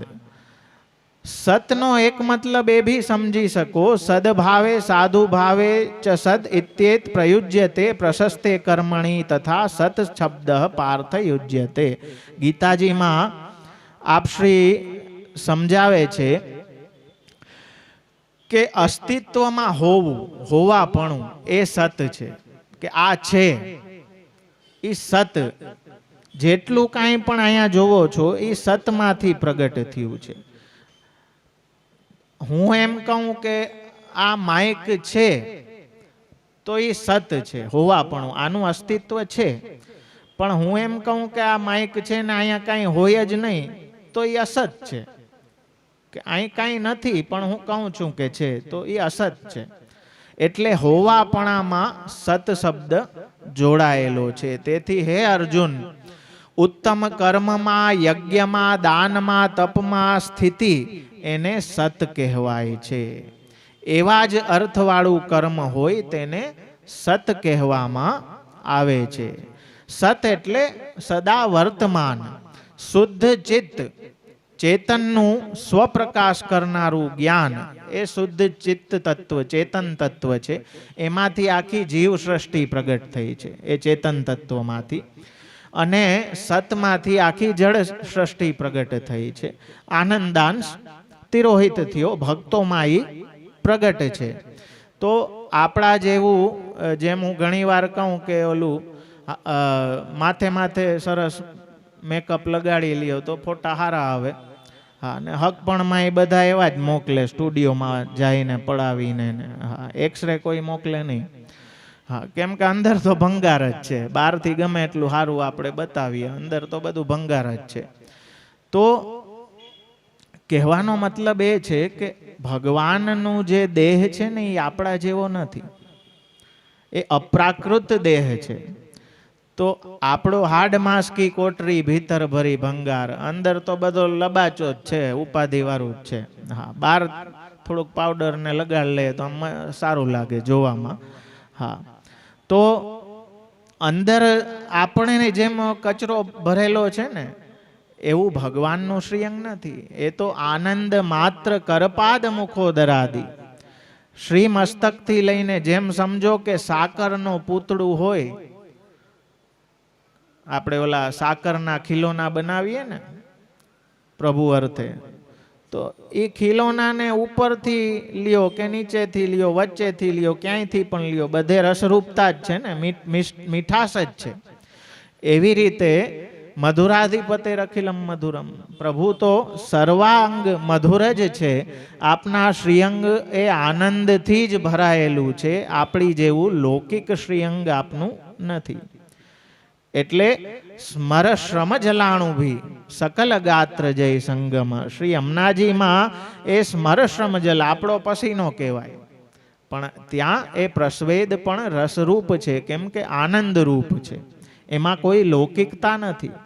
સતનો એક મતલબ એ ભી સમજી શકો, સદભાવે સાધુ ભાવે ચ સદ ઇત્યેત પ્રયુજ્યતે પ્રશસ્તે કર્મણી તથા સત શબ્દ પાર્થ યુજ્યતે. ગીતાજીમાં આપશ્રી સમજાવે છે કે અસ્તિત્વમાં હોવું, હોવાપણું એ સત છે, કે આ છે એ સત. જેટલું કાંઈ પણ અહીંયા જોવો છો એ સતમાંથી પ્રગટ થયું છે. હું એમ કહું કે આ માઇક છે તો એ સત છે, હોવાપણું, આનું અસ્તિત્વ છે. પણ હું એમ કહું કે આ માઇક છે ને અહીંયા કાંઈ હોય જ નહીં તો એ અસત છે, કે અહીં કાંઈ નથી પણ હું કહું છું કે છે, તો એ અસત છે. એટલે હોવાપણામાં સત શબ્દ જોડાયેલો છે. તેથી હે અર્જુન, ઉત્તમ કર્મમાં, યજ્ઞમાં, દાનમાં, તપમાં સ્થિતિ એને સત કહેવાય છે. એવા જ અર્થવાળું કર્મ હોય તેને સત કહેવામાં આવે છે. સત એટલે સદા વર્તમાન, શુદ્ધ ચિત્ત, ચેતનનું સ્વપ્રકાશ કરનારું જ્ઞાન એ શુદ્ધ ચિત્ત તત્વ, ચેતન તત્વ છે. એમાંથી આખી જીવ સૃષ્ટિ પ્રગટ થઈ છે, એ ચેતન તત્વમાંથી. અને સતમાંથી આખી જળ સૃષ્ટિ પ્રગટ થઈ છે. આનંદાંશ તિરોહિત થયો, ભક્તોમાં એ પ્રગટ છે. તો આપણા જેવું, જેમ હું ઘણી વાર કહું કે ઓલું માથે માથે સરસ મેકઅપ લગાડી લ્યો તો ફોટા સારા આવે. હા, અને હકપણમાં એ બધા એવા જ મોકલે, સ્ટુડિયોમાં જઈને પડાવીને. હા, એક્સરે કોઈ મોકલે નહીં. હા, કેમ કે અંદર તો ભંગાર જ છે. બહારથી ગમે એટલું સારું આપણે બતાવીએ, અંદર તો બધું ભંગાર જ છે. તો કહેવાનો મતલબ એ છે કે ભગવાનનું જે દેહ છે ને એ આપણા જેવો નથી, એ અપ્રાકૃત દેહ છે. તો આપણો હાડ માંસકી કોટરી, ભીતર ભરી ભંગાર, અંદર તો બધો લબાચો જ છે, ઉપાધિ વાળું જ છે. હા, બહાર થોડુંક પાવડર ને લગાડ લે તો સારું લાગે જોવામાં. હા, તો અંદર આપણે જેમ કચરો ભરેલો છે ને એવું ભગવાનનું શ્રીઅંગ નથી. એ તો આનંદ માત્ર કરપાદ મુખોદરાદી. શ્રી મસ્તકથી લઈને જેમ સમજો કે સાકરનું પૂતળું હોય, આપણે ઓલા સાકરના ખીલોના બનાવીએ ને પ્રભુ અર્થે, તો એ ખીલોનાને ઉપરથી લ્યો કે નીચેથી લ્યો, વચ્ચેથી લ્યો, ક્યાંયથી પણ લ્યો, બધે રસરૂપતા જ છે ને, મીઠાશ જ છે. એવી રીતે મધુરાધિપતે રખિલમ મધુરમ, પ્રભુ તો સર્વાંગ મધુર જ છે. આપના શ્રીઅંગ એ આનંદથી જ ભરાયેલું છે. આપણી જેવું લૌકિક શ્રીઅંગ આપનું નથી. એટલે સ્મર શ્રમ જલાણું ભી સકલ ગાત્ર જય સંગમ. શ્રી અમનાજીમાં એ સ્મર શ્રમ જલ આપણો પસીનો કહેવાય, પણ ત્યાં એ પ્રસ્વેદ પણ રસરૂપ છે, કેમ કે આનંદ રૂપ છે. એમાં કોઈ લૌકિકતા નથી.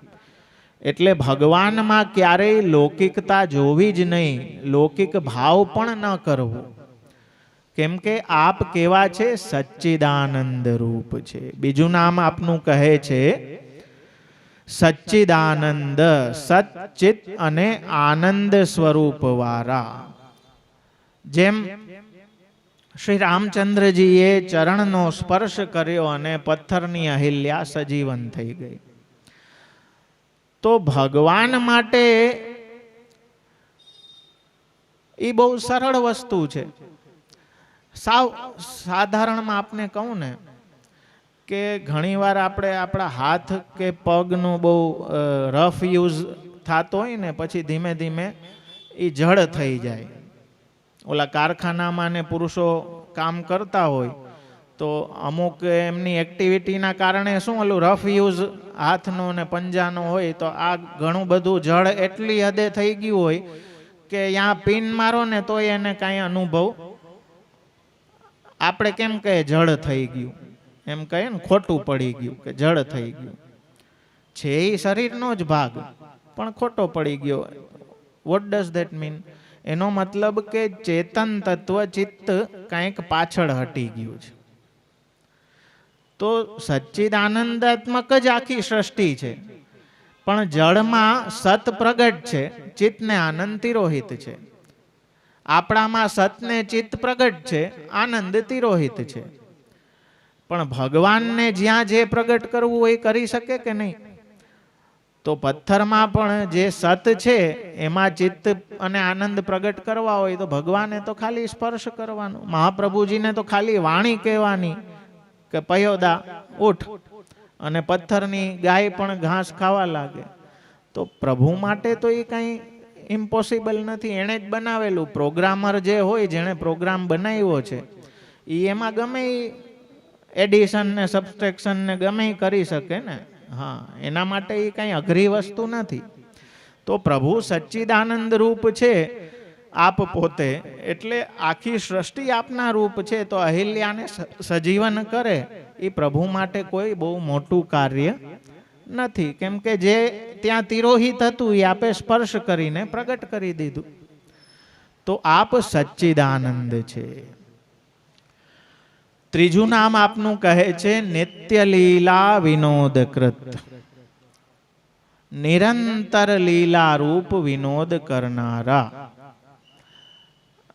એટલે ભગવાનમાં ક્યારેય લૌકિકતા જોવી જ નહીં, લૌકિક ભાવ પણ ન કરવો. કેમ કે આપ કેવા છે? સચ્ચિદાનંદ રૂપ છે. બીજું નામ આપનું કહે છે સચ્ચિદાનંદ, સચ્ચિત અને આનંદ સ્વરૂપ વાળા. જેમ શ્રી રામચંદ્રજીએ ચરણનો સ્પર્શ કર્યો અને પથ્થરની અહિલ્યા સજીવન થઈ ગઈ. તો ભગવાન માટે એ બહુ સરળ વસ્તુ છે. સાવ સાધારણમાં આપને કહું ને કે ઘણીવાર આપણે આપણા હાથ કે પગનો બહુ રફ યુઝ થતો હોય ને, પછી ધીમે ધીમે એ જડ થઈ જાય. ઓલા કારખાનામાં ને પુરુષો કામ કરતા હોય તો અમુક એમની એક્ટિવિટીના કારણે શું ઓલું રફ યુઝ હાથનો ને પંજાનો હોય, તો આ ઘણું બધું જડ એટલી હદે થઈ ગયું હોય કે ત્યાં પિન મારો ને તો એને કાંઈ અનુભવ, આપણે કેમ કહે જડ થઈ ગયું, એમ કહે ને ખોટું પડી ગયું, કે જડ થઈ ગયું છે. એ શરીરનો જ ભાગ પણ ખોટો પડી ગયો. What does that mean? એનો મતલબ કે ચેતન તત્વ ચિત્ત કંઈક પાછળ હટી ગયું છે. તો સચ્ચિદાનંદાત્મક જ આખી સૃષ્ટિ છે, પણ જળમાં સત પ્રગટ છે, ચિત્તને આનંદ તિરોહિત છે. આપણામાં સતને ચિત્ત પ્રગટ છે, આનંદ તિરોહિત છે. પણ ભગવાનને જ્યાં જે પ્રગટ કરવું એ કરી શકે કે નહીં? તો પથ્થરમાં પણ જે સત છે એમાં ચિત્ત અને આનંદ પ્રગટ કરવા હોય તો ભગવાને તો ખાલી સ્પર્શ કરવાનો, મહાપ્રભુજીને તો ખાલી વાણી કહેવાની કે પયોદા ઉઠ, અને પથ્થરની ગાય પણ ઘાસ ખાવા લાગે. તો પ્રભુ માટે તો એ કંઈ ઇમ્પોસિબલ નથી. એણે જ બનાવેલું. પ્રોગ્રામર જે હોય, જેણે પ્રોગ્રામ બનાવ્યો છે, એ એમાં ગમે એડિશન ને સબસ્ટ્રેક્શન ને ગમે કરી શકે ને. હા, એના માટે એ કંઈ અઘરી વસ્તુ નથી. તો પ્રભુ સચ્ચિદાનંદ રૂપ છે આપ પોતે, એટલે આખી સૃષ્ટિ આપના રૂપ છે. તો અહિલ્યાને સજીવન કરે એ પ્રભુ માટે કોઈ બહુ મોટું કાર્ય નથી, કેમ કે જે ત્યાં તિરોહિત હતું એ આપે સ્પર્શ કરીને પ્રગટ કરી દીધું. તો આપ સચ્ચિદાનંદ છે. ત્રીજું નામ આપનું કહે છે નિત્ય લીલા વિનોદકૃત, નિરંતર લીલા રૂપ વિનોદ કરનારા.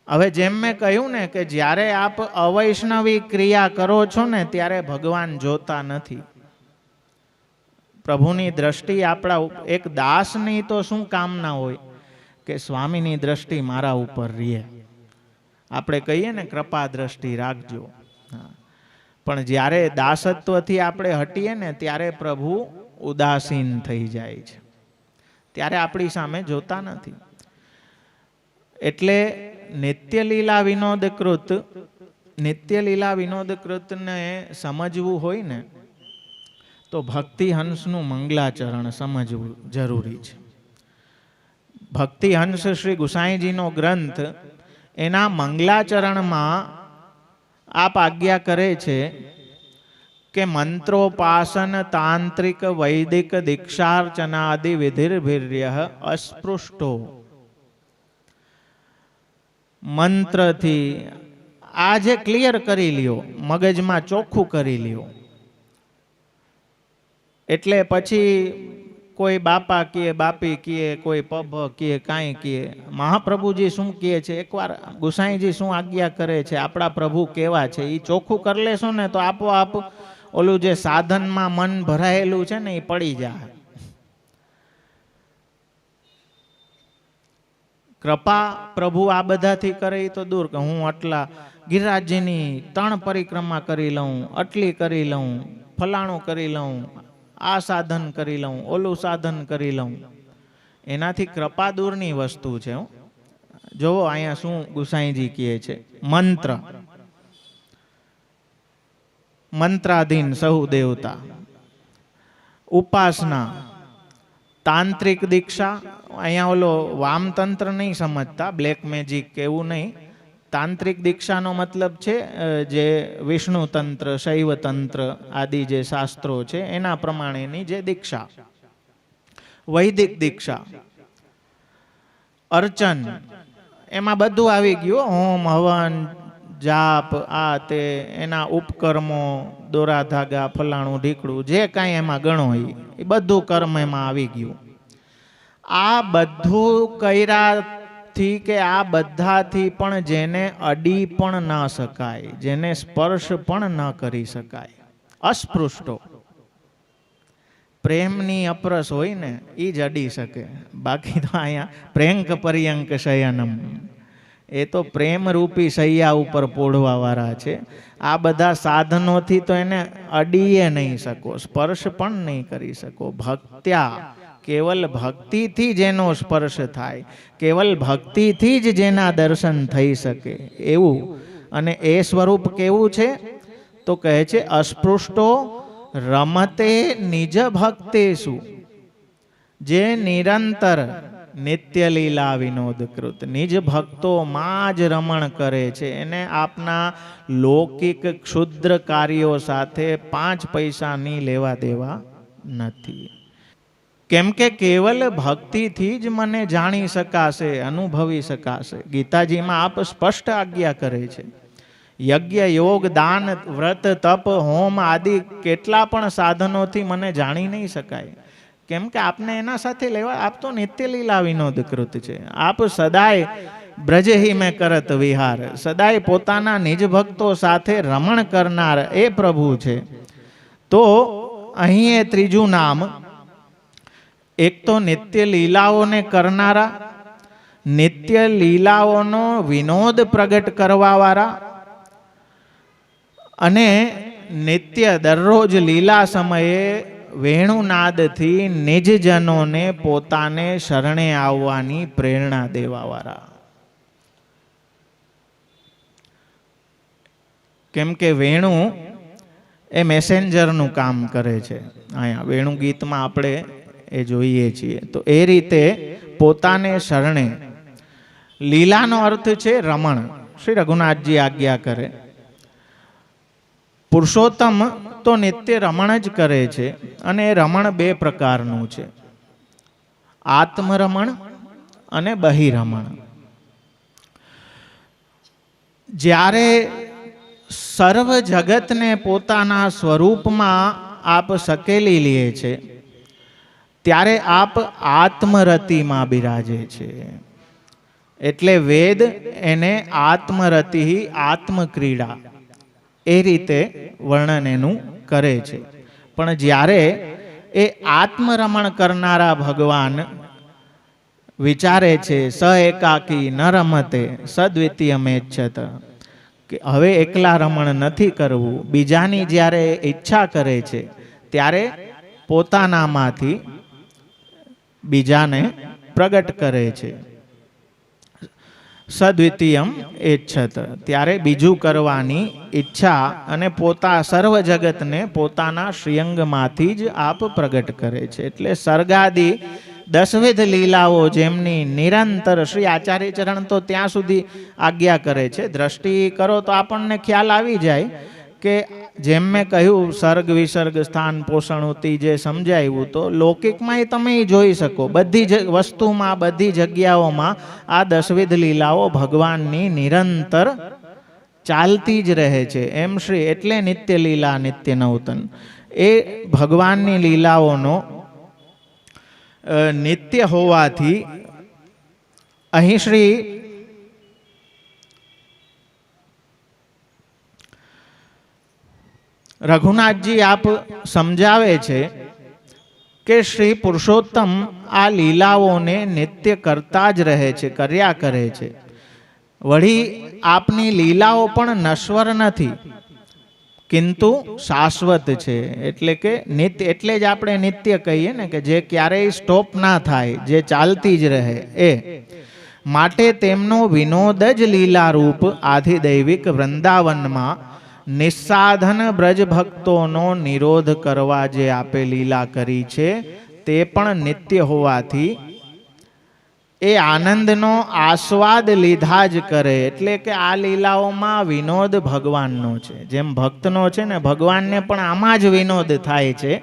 હવે જેમ મેં કહ્યું ને કે જ્યારે આપ અવૈષ્ણવી ક્રિયા કરો છો ને ત્યારે ભગવાન જોતા નથી. પ્રભુની દ્રષ્ટિ આપણા એક દાસની તો શું કામના હોય કે સ્વામીની દ્રષ્ટિ મારા ઉપર રહે. આપણે કહીએ ને કૃપા દ્રષ્ટિ રાખજો. પણ જ્યારે દાસત્વથી આપણે હટીએ ને ત્યારે પ્રભુ ઉદાસીન થઈ જાય છે, ત્યારે આપણી સામે જોતા નથી. એટલે નિત્ય લીલા વિનોદકૃત, નિત્ય લીલા વિનોદકૃતને સમજવું હોય ને તો ભક્તિ હંસનું મંગલાચરણ સમજવું જરૂરી છે. ભક્તિ હંસ શ્રી ગુસાઈજીનો ગ્રંથ, એના મંગલાચરણમાં આપ આજ્ઞા કરે છે કે મંત્રોપાસન તાંત્રિક વૈદિક દીક્ષાર્ચનાદિ વિધિર્ભિર્ય અસ્પૃષ્ટો. મંત્રથી આ જે ક્લિયર કરી લ્યો, મગજમાં ચોખ્ખું કરી લ્યો, એટલે પછી કોઈ બાપા કીએ, બાપી કીએ, કોઈ પબ કીએ, કાંઈ કીએ. મહાપ્રભુજી શું કહે છે, એકવાર ગુસાઈજી શું આજ્ઞા કરે છે, આપણા પ્રભુ કેવા છે, એ ચોખ્ખું કરી લેશો ને તો આપોઆપ ઓલું જે સાધનમાં મન ભરાયેલું છે ને એ પડી જાય. કૃપા પ્રભુ આ બધાથી કરે તો દૂર, કે હું આટલા ગિરિરાજજીની 3 પરિક્રમા કરી લઉં, આટલી કરી લઉં, ફલાણું કરી લઉં, આ સાધન કરી લઉં, ઓલું સાધન કરી લઉં. એનાથી કૃપા દૂરની વસ્તુ છે. જોવો અહીંયા શું ગુસાઈજી કહે છે. મંત્ર, મંત્રાધીન સહુ દેવતા, ઉપાસના, તાંત્રિક દીક્ષા. અહીંયા ઓલો વામતંત્ર નહીં સમજતા, બ્લેક મેજિક એવું નહીં. તાંત્રિક દીક્ષાનો મતલબ છે જે વિષ્ણુ તંત્ર, શૈવ તંત્ર આદિ જે શાસ્ત્રો છે એના પ્રમાણેની જે દીક્ષા. વૈદિક દીક્ષા, અર્ચન, એમાં બધું આવી ગયું. હોમ હવન જાપ આ તે, એના ઉપકર્મો, દોરા ધાગા, ફલાણું ઢીકડું, જે કાંઈ એમાં ગણો એ બધું કર્મ એમાં આવી ગયું. આ બધું કર્યાથી કે આ બધાથી પણ જેને અડી પણ ન શકાય, જેને સ્પર્શ પણ ન કરી શકાય, અસ્પૃષ્ટો. પ્રેમની અપરસ હોય ને એ જ અડી શકે. બાકી તો અહીંયા પ્રેંક પર્યંક શયનમ, એ તો પ્રેમ રૂપી શૈયા ઉપર પોઢવા વાળા છે. આ બધા સાધનોથી તો એને અડીએ નહીં શકો, સ્પર્શ પણ નહીં કરી શકો. ભક્ત્યા, કેવલ ભક્તિથી જેનો સ્પર્શ થાય, કેવલ ભક્તિથી જ જેના દર્શન થઈ શકે એવું. અને એ સ્વરૂપ કેવું છે તો કહે છે અસ્પૃષ્ટો રમતે નિજ ભક્તેષુ, જે નિરંતર નિત્ય લીલા વિનોદકૃત નિજ ભક્તોમાં જ રમણ કરે છે. એને આપના લૌકિક ક્ષુદ્ર કાર્યો સાથે 5 પૈસાની લેવા દેવા નથી. કેમ કે કેવલ ભક્તિથી જ મને જાણી શકાશે, અનુભવી શકાશે. ગીતાજીમાં આપ સ્પષ્ટ આજ્ઞા કરે છે. યજ્ઞ, યોગ, દાન, વ્રત, તપ, હોમ આદિ કેટલા પણ સાધનોથી મને જાણી નહીં શકાય. કેમ કે આપને એના સાથે લેવા, આપ તો નિત્ય લીલા વિનોદકૃત છે. આપ સદાય બ્રજહી મેં કરત વિહાર, સદાય પોતાના નિજ ભક્તો સાથે રમણ કરનાર એ પ્રભુ છે. તો અહીં એ ત્રીજું નામ, એક તો નિત્ય લીલાઓને કરનારા, નિત્ય લીલાઓનો વિનોદ પ્રગટ કરવાવાળા, અને નિત્ય દરરોજ લીલા સમયે વેણુનાદથી નિજજનોને પોતાને શરણે આવવાની પ્રેરણા દેવાવાળા. કેમ કે વેણુ એ મેસેન્જરનું કામ કરે છે. અહીંયા વેણુ ગીતમાં આપણે એ જોઈએ છીએ. તો એ રીતે પોતાને શરણે, લીલાનો અર્થ છે રમણ. શ્રી રઘુનાથજી આજ્ઞા કરે. પુરુષોત્તમ તો નિત્ય રમણ જ કરે છે, અને એ રમણ બે પ્રકારનું છે, આત્મરમણ અને બહિરમણ. જ્યારે સર્વ જગતને પોતાના સ્વરૂપમાં આપ સકેલી લે છે, ત્યારે આપ આત્મરતિમાં બિરાજે છે. એટલે વેદ એને આત્મરતિ, આત્મક્રીડા એ રીતે વર્ણન એનું કરે છે. પણ જ્યારે એ આત્મરમણ કરનારા ભગવાન વિચારે છે, સ એકાકી ન રમતે સદ્વિતીયમેચ્છત, કે હવે એકલા રમણ નથી કરવું, બીજાની જ્યારે ઈચ્છા કરે છે ત્યારે પોતાનામાંથી બીજાને પ્રગટ કરે છે. સદ્વિતીયમ એચ્છત, ત્યારે બીજું કરવાની ઈચ્છા, અને સર્વ જગતને પોતાના શ્રીઅંગમાંથી જ આપ પ્રગટ કરે છે. એટલે સર્ગાદી 10વિધ લીલાઓ જેમની નિરંતર, શ્રી આચાર્ય ચરણ તો ત્યાં સુધી આજ્ઞા કરે છે, દ્રષ્ટિ કરો તો આપણને ખ્યાલ આવી જાય કે જેમ મેં કહ્યું સર્ગ વિસર્ગ સ્થાન પોષણ ઉતી જે સમજાવ્યું, તો લૌકિકમાં તમે જોઈ શકો બધી જ વસ્તુમાં, બધી જગ્યાઓમાં આ 10વિધ લીલાઓ ભગવાનની નિરંતર ચાલતી જ રહે છે. એમ શ્રી એટલે નિત્ય લીલા નિત્ય નૂતન, એ ભગવાનની લીલાઓનો નિત્ય હોવાથી અહીં શ્રી રઘુનાથજી આપ સમજાવે છે કે શ્રી પુરુષોત્તમ આ લીલાઓને નિત્ય કરતા જ રહે છે, કર્યા કરે છે. વળી આપની લીલાઓ પણ નશ્વર નથી, કિંતુ શાશ્વત છે. એટલે કે નિત્ય, એટલે જ આપણે નિત્ય કહીએ ને, કે જે ક્યારેય સ્ટોપ ના થાય, જે ચાલતી જ રહે. એ માટે તેમનો વિનોદ જ લીલારૂપ આધિદૈવિક વૃંદાવનમાં નિસ્સાધન બ્રજ ભક્તોનો નિરોધ કરવા જે આપે લીલા કરી છે, તે પણ નિત્ય હોવાથી એ આનંદનો આસ્વાદ લીધા જ કરે. એટલે કે આ લીલાઓમાં વિનોદ ભગવાનનો છે. જેમ ભક્તનો છે ને, ભગવાનને પણ આમાં જ વિનોદ થાય છે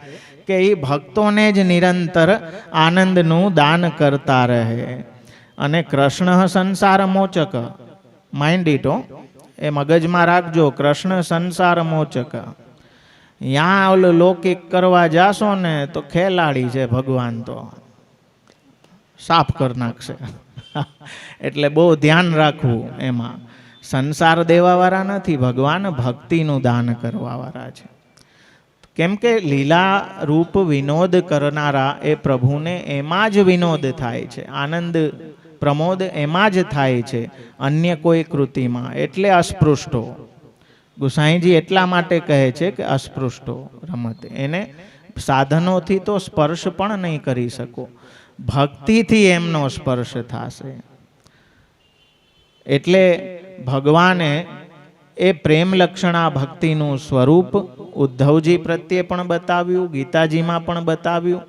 કે એ ભક્તોને જ નિરંતર આનંદનું દાન કરતા રહે. અને કૃષ્ણ સંસાર મોચક, માઇન્ડ ઇટ, એ મગજમાં રાખજો, કૃષ્ણ સંસાર મોચક. ત્યાં ઓલું લૌકિક કરવા જાશો ને તો ખેલાડી છે ભગવાન, તો સાફ કરી નાખશે. એટલે બહુ ધ્યાન રાખવું એમાં. સંસાર દેવાવાળા નથી ભગવાન, ભક્તિનું દાન કરવાવાળા છે. કેમ કે લીલા રૂપ વિનોદ કરનારા એ પ્રભુને એમાં જ વિનોદ થાય છે, આનંદ પ્રમોદ એમાં જ થાય છે, અન્ય કોઈ કૃતિમાં. એટલે અસ્પૃષ્ટો, ગુસાઈજી એટલા માટે કહે છે કે અસ્પૃષ્ટો રમતે, એને સાધનોથી તો સ્પર્શ પણ નહીં કરી શકો, ભક્તિથી એમનો સ્પર્શ થશે. એટલે ભગવાને એ પ્રેમ લક્ષણા ભક્તિનું સ્વરૂપ ઉદ્ધવજી પ્રત્યે પણ બતાવ્યું, ગીતાજીમાં પણ બતાવ્યું,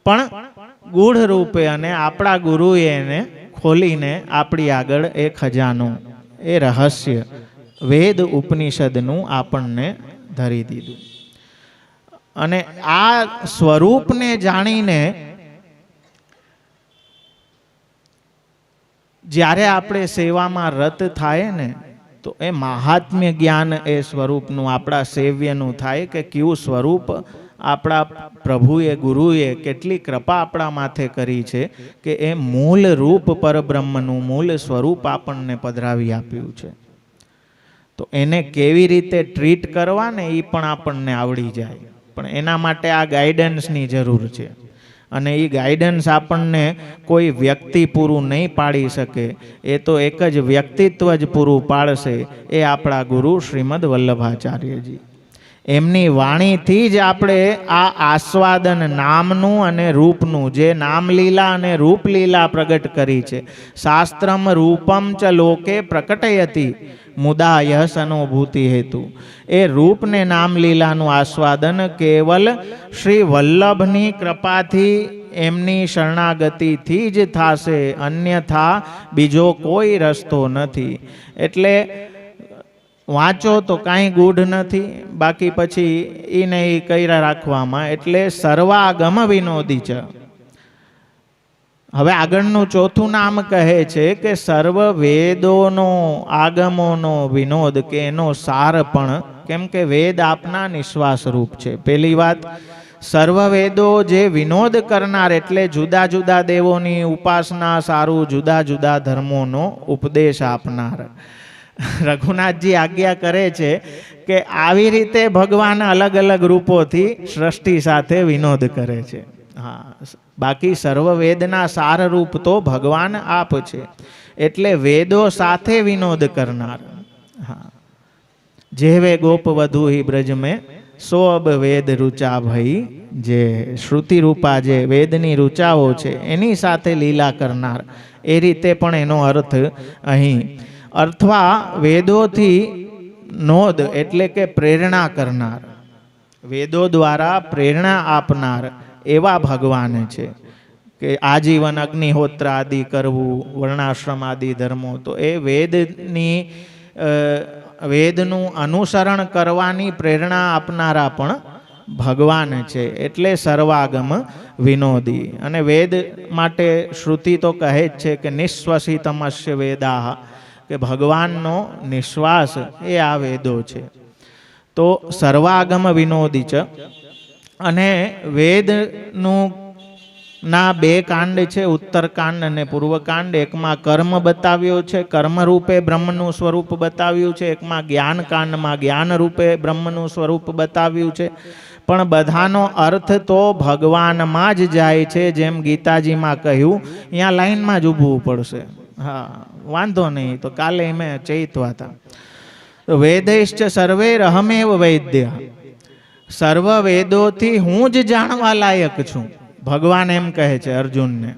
પણ ગૂઢ રૂપે, અને આપણા ગુરુએ એને ખોલીને આપણી આગળ એ ખજાનો, એ રહસ્ય વેદ ઉપનિષદનું આપણને ધરી દીધું. અને આ સ્વરૂપને જાણીને જ્યારે આપણે સેવામાં રત થાય ને તો એ મહાત્મ્ય જ્ઞાન એ સ્વરૂપનું આપણા સેવ્યનું થાય કે કયું સ્વરૂપ આપણા પ્રભુએ ગુરુએ કેટલી કૃપા આપણા માથે કરી છે કે એ મૂળ રૂપ પરબ્રહ્મનું મૂળ સ્વરૂપ આપણને પધરાવી આપ્યું છે. તો એને કેવી રીતે ટ્રીટ કરવા ને એ પણ આપણને આવડી જાય, પણ એના માટે આ ગાઈડન્સની જરૂર છે. અને એ ગાઈડન્સ આપણને કોઈ વ્યક્તિ પૂરું નહીં પાડી શકે, એ તો એક જ વ્યક્તિત્વ જ પૂરું પાડશે, એ આપણા ગુરુ શ્રીમદ વલ્લભાચાર્યજી. એમની વાણીથી જ આપણે આ આસ્વાદન નામનું અને રૂપનું, જે નામલીલા અને રૂપલીલા પ્રગટ કરી છે. શાસ્ત્રમ રૂપમ ચ લોકે પ્રકટયતી મુદા યશ અનુભૂતિ હેતુ. એ રૂપને નામલીલાનું આસ્વાદન કેવલ શ્રી વલ્લભની કૃપાથી, એમની શરણાગતિથી જ થશે, અન્યથા બીજો કોઈ રસ્તો નથી. એટલે વાંચો તો કાંઈ ગૂઢ નથી, બાકી પછી એને એ કર્યા રાખવામાં. એટલે સર્વાગમ વિનોદી છે. હવે આગળનું ચોથું નામ કહે છે કે સર્વ વેદોનો આગમોનો વિનોદ, કે એનો સાર પણ, કેમ કે વેદ આપના નિશ્વાસ રૂપ છે. પહેલી વાત, સર્વ વેદો જે વિનોદ કરનાર, એટલે જુદા જુદા દેવોની ઉપાસના સારું, જુદા જુદા ધર્મોનો ઉપદેશ આપનાર. રઘુનાથજી આજ્ઞા કરે છે કે આવી રીતે ભગવાન અલગ અલગ રૂપોથી સૃષ્ટિ સાથે વિનોદ કરે છે. હા, બાકી સર્વ વેદના સાર રૂપ તો ભગવાન આપ છે, એટલે વેદો સાથે વિનોદ કરનાર. હા, જેવે ગોપ વધુ હિ બ્રજ મેં સો અબ વેદ રૂચા ભઈ, જે શ્રુતિ રૂપા જે વેદની રૂચાઓ છે એની સાથે લીલા કરનાર, એ રીતે પણ એનો અર્થ અહીં. અથવા વેદોથી નોદ એટલે કે પ્રેરણા કરનાર, વેદો દ્વારા પ્રેરણા આપનાર એવા ભગવાન છે. કે આજીવન અગ્નિહોત્ર આદિ કરવું, વર્ણાશ્રમ આદિ ધર્મો, તો એ વેદનું અનુસરણ કરવાની પ્રેરણા આપનારા પણ ભગવાન છે. એટલે સર્વાગમ વિનોદી. અને વેદ માટે શ્રુતિ તો કહે જ છે કે નિશ્વસિતમસ્ય વેદાહ, કે ભગવાનનો નિશ્વાસ એ આ વેદો છે. તો સર્વાગમ વિનોદી છે. અને વેદનું ના બે કાંડ છે, ઉત્તરકાંડ અને પૂર્વકાંડ. એકમાં કર્મ બતાવ્યો છે, કર્મ રૂપે બ્રહ્મનું સ્વરૂપ બતાવ્યું છે. એકમાં જ્ઞાન કાંડમાં જ્ઞાન રૂપે બ્રહ્મનું સ્વરૂપ બતાવ્યું છે. પણ બધાનો અર્થ તો ભગવાનમાં જ જાય છે. જેમ ગીતાજીમાં કહ્યું, અહીંયા લાઈનમાં જ ઊભવું પડશે. હા, વાંધો નહીં, તો કાલે મેં ચૈતવા હતા. વેદૈશ્ચ સર્વે અહમેવ વૈદ્ય, સર્વ વેદોથી હું જ જાણવા લાયક છું, ભગવાન એમ કહે છે અર્જુનને.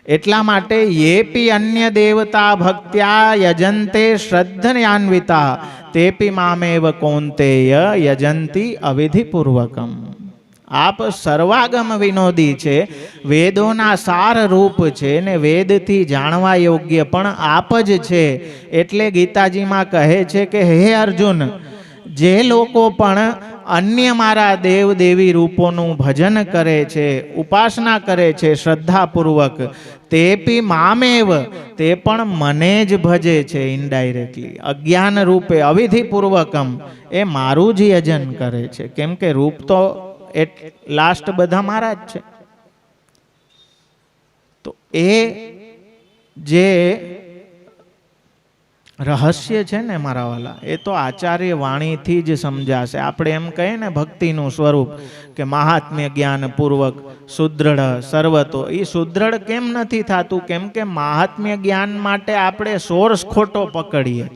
એટલા માટે યેપી અન્ય દેવતા ભક્ત્યા યજંતે શ્રદ્ધયાન્વિતા તેપી મામેવ કૌંતેય યજંતી અવિધિપૂર્વકમ. આપ સર્વાગમ વિનોદી છે, વેદોના સાર રૂપ છે, ને વેદથી જાણવા યોગ્ય પણ આપ જ છે. એટલે ગીતાજીમાં કહે છે કે હે અર્જુન, જે લોકો પણ અન્ય મારા દેવ દેવી રૂપોનું ભજન કરે છે, ઉપાસના કરે છે શ્રદ્ધાપૂર્વક, તેપી મામેવ, તે પણ મને જ ભજે છે ઇનડાયરેક્ટલી, અજ્ઞાન રૂપે અવિધિપૂર્વકમ, એ મારું જ યજન કરે છે. કેમ કે રૂપ તો લાસ્ટ બધા મારા જ છે. તો એ જે રહસ્ય છે ને મારા વાલા, એ તો આચાર્ય વાણીથી જ સમજાશે. આપણે એમ કહીએ ને ભક્તિનું સ્વરૂપ કે મહાત્મ્ય જ્ઞાન પૂર્વક સુદૃઢ સર્વતો, એ સુદૃઢ કેમ નથી થતું? કેમ કે મહાત્મ્ય જ્ઞાન માટે આપણે સોર્સ ખોટો પકડીએ.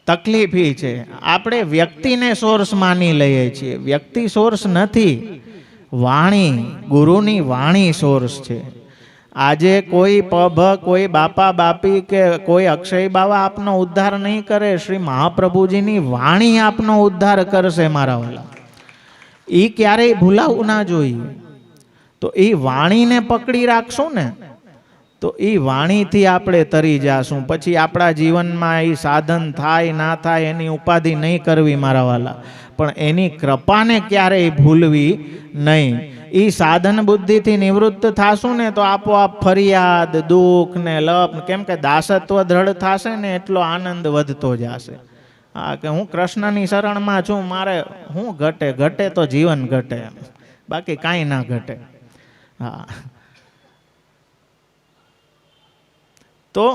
તકલીફ એ છે, આપણે વ્યક્તિને સોર્સ માની લઈએ છીએ. વ્યક્તિ સોર્સ નથી, વાણી, ગુરુની વાણી સોર્સ છે. આજે કોઈ પભ, કોઈ બાપા બાપી કે કોઈ અક્ષય બાવા આપનો ઉદ્ધાર નહીં કરે, શ્રી મહાપ્રભુજીની વાણી આપનો ઉદ્ધાર કરશે મારા વાલા. એ ક્યારેય ભૂલાવું ના જોઈએ. તો એ વાણીને પકડી રાખશું ને, તો એ વાણીથી આપણે તરી જાશું. પછી આપણા જીવનમાં એ સાધન થાય ના થાય એની ઉપાધિ નહીં કરવી મારા વાલા, પણ એની કૃપાને ક્યારેય ભૂલવી નહીં. એ સાધન બુદ્ધિથી નિવૃત્ત થાશું ને તો આપોઆપ ફરિયાદ, દુઃખ ને લપ, કેમ કે દાસત્વ દ્રઢ થશે ને એટલો આનંદ વધતો જશે. હા, કે હું કૃષ્ણની શરણમાં છું, મારે હું ઘટે, ઘટે તો જીવન ઘટે, બાકી કાંઈ ના ઘટે. હા, તો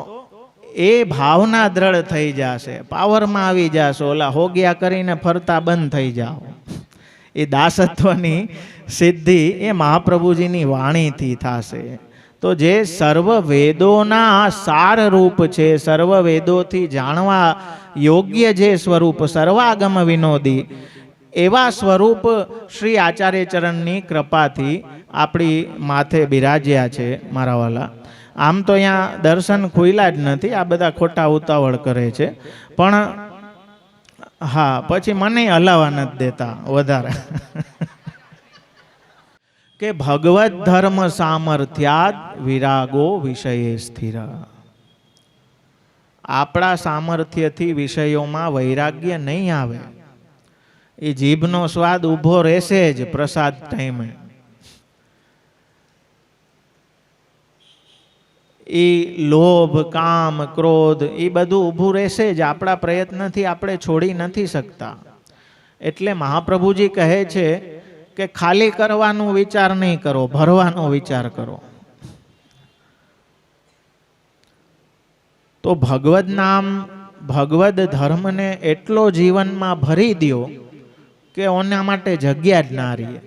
એ ભાવના દ્રઢ થઈ જશે, પાવરમાં આવી જશો, ઓલા હોગિયા કરીને ફરતા બંધ થઈ જાઓ. એ દાસત્વની સિદ્ધિ એ મહાપ્રભુજીની વાણીથી થશે. તો જે સર્વ વેદોના સાર રૂપ છે, સર્વ વેદોથી જાણવા યોગ્ય જે સ્વરૂપ, સર્વાગમ વિનોદી, એવા સ્વરૂપ શ્રી આચાર્ય ચરણની કૃપાથી આપણી માથે બિરાજ્યા છે મારા વાલા. આમ તો અહીંયા દર્શન ખુલ્યા જ નથી, આ બધા ખોટા ઉતાવળ કરે છે. પણ હા, પછી મને હલાવા નથી દેતા વધારે. કે ભગવત ધર્મ સામર્થ્યાદ વિરાગો વિષયે સ્થિર. આપણા સામર્થ્યથી વિષયોમાં વૈરાગ્ય નહીં આવે. એ જીભનો સ્વાદ ઊભો રહેશે જ પ્રસાદ ટાઈમે. એ લોભ, કામ, ક્રોધ એ બધું ઊભું રહેશે જ. આપણા પ્રયત્નથી આપણે છોડી નથી શકતા. એટલે મહાપ્રભુજી કહે છે કે ખાલી કરવાનો વિચાર નહીં કરો, ભરવાનો વિચાર કરો. તો ભગવદ નામ, ભગવદ ધર્મને એટલો જીવનમાં ભરી દો કે ઓના માટે જગ્યા જ ના રહે.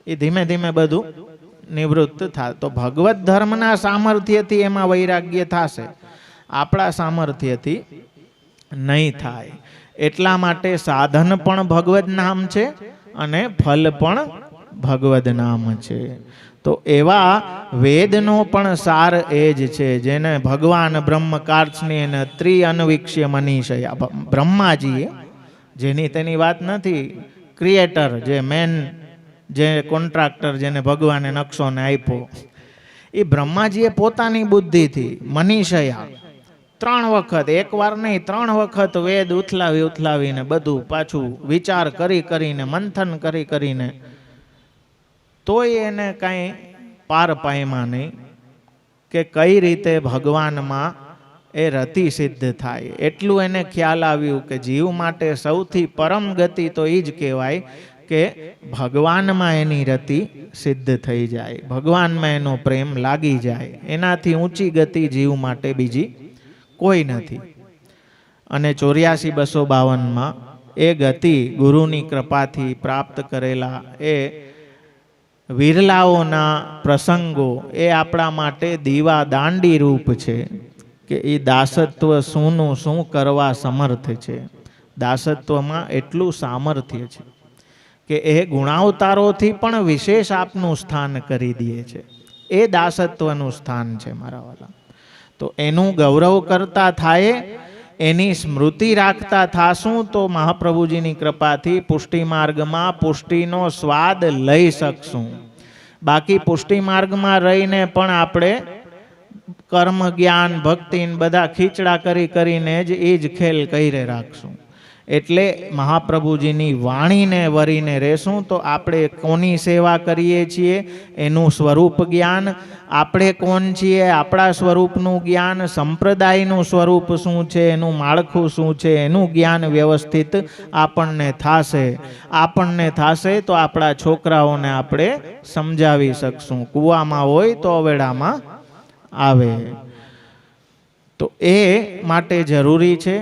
એ ધીમે ધીમે બધું નિવૃત્ત થાય. તો ભગવત ધર્મના સામર્થ્યથી એમાં વૈરાગ્ય થશે, આપણા સામર્થ્યથી નહીં થાય. એટલા માટે સાધન પણ ભગવદ નામ છે અને ફલ પણ ભગવદ નામ છે. તો એવા વેદનો પણ સાર એ જ છે, જેને ભગવાન બ્રહ્મ કાર્ચની અને ત્રિઅનવિક્ષ્ય મનીષયા, બ્રહ્માજીએ, જેની તેની વાત નથી, ક્રિએટર, જે મેન, જે કોન્ટ્રાક્ટર, જેને ભગવાને નકશોને આપ્યો, એ બ્રહ્માજીએ પોતાની બુદ્ધિથી મનીષયા 3 વખત, એક વાર નહીં 3 વખત વેદ ઉથલાવીને બધું પાછું વિચાર કરીને મંથન કરીને તોય એને કાંઈ પાર પામ્યા નહીં કે કઈ રીતે ભગવાનમાં એ રતિ સિદ્ધ થાય. એટલું એને ખ્યાલ આવ્યું કે જીવ માટે સૌથી પરમ ગતિ તો એ જ કહેવાય કે ભગવાનમાં એની રતિ સિદ્ધ થઈ જાય, ભગવાનમાં એનો પ્રેમ લાગી જાય. એનાથી ઊંચી ગતિ જીવ માટે બીજી કોઈ નથી. અને 84-252 એ ગતિ ગુરુની કૃપાથી પ્રાપ્ત કરેલા એ વિરલાઓના પ્રસંગો એ આપણા માટે દીવા દાંડી રૂપ છે કે એ દાસત્વ શુંનું શું કરવા સમર્થ છે. દાસત્વમાં એટલું સામર્થ્ય છે કે એ ગુણાવતારોથી પણ વિશેષ આપનું સ્થાન કરી દે છે. એ દાસત્વનું સ્થાન છે મારા વાલા. તો એનું ગૌરવ કરતા થાય, એની સ્મૃતિ રાખતા થાશું તો મહાપ્રભુજીની કૃપાથી પુષ્ટિ માર્ગમાં પુષ્ટિનો સ્વાદ લઈ શકશું. બાકી પુષ્ટિ માર્ગમાં રહીને પણ આપણે કર્મ, જ્ઞાન, ભક્તિ બધા ખીચડા કરીને જ એ જ ખેલ કરી રાખશું. એટલે મહાપ્રભુજીની વાણીને વરીને રહેશું તો આપણે કોની સેવા કરીએ છીએ એનું સ્વરૂપ જ્ઞાન, આપણે કોણ છીએ, આપણા સ્વરૂપનું જ્ઞાન, સંપ્રદાયનું સ્વરૂપ શું છે, એનું માળખું શું છે, એનું જ્ઞાન વ્યવસ્થિત આપણને થશે તો આપણા છોકરાઓને આપણે સમજાવી શકશું. કૂવામાં હોય તો અવેડામાં આવે. તો એ માટે જરૂરી છે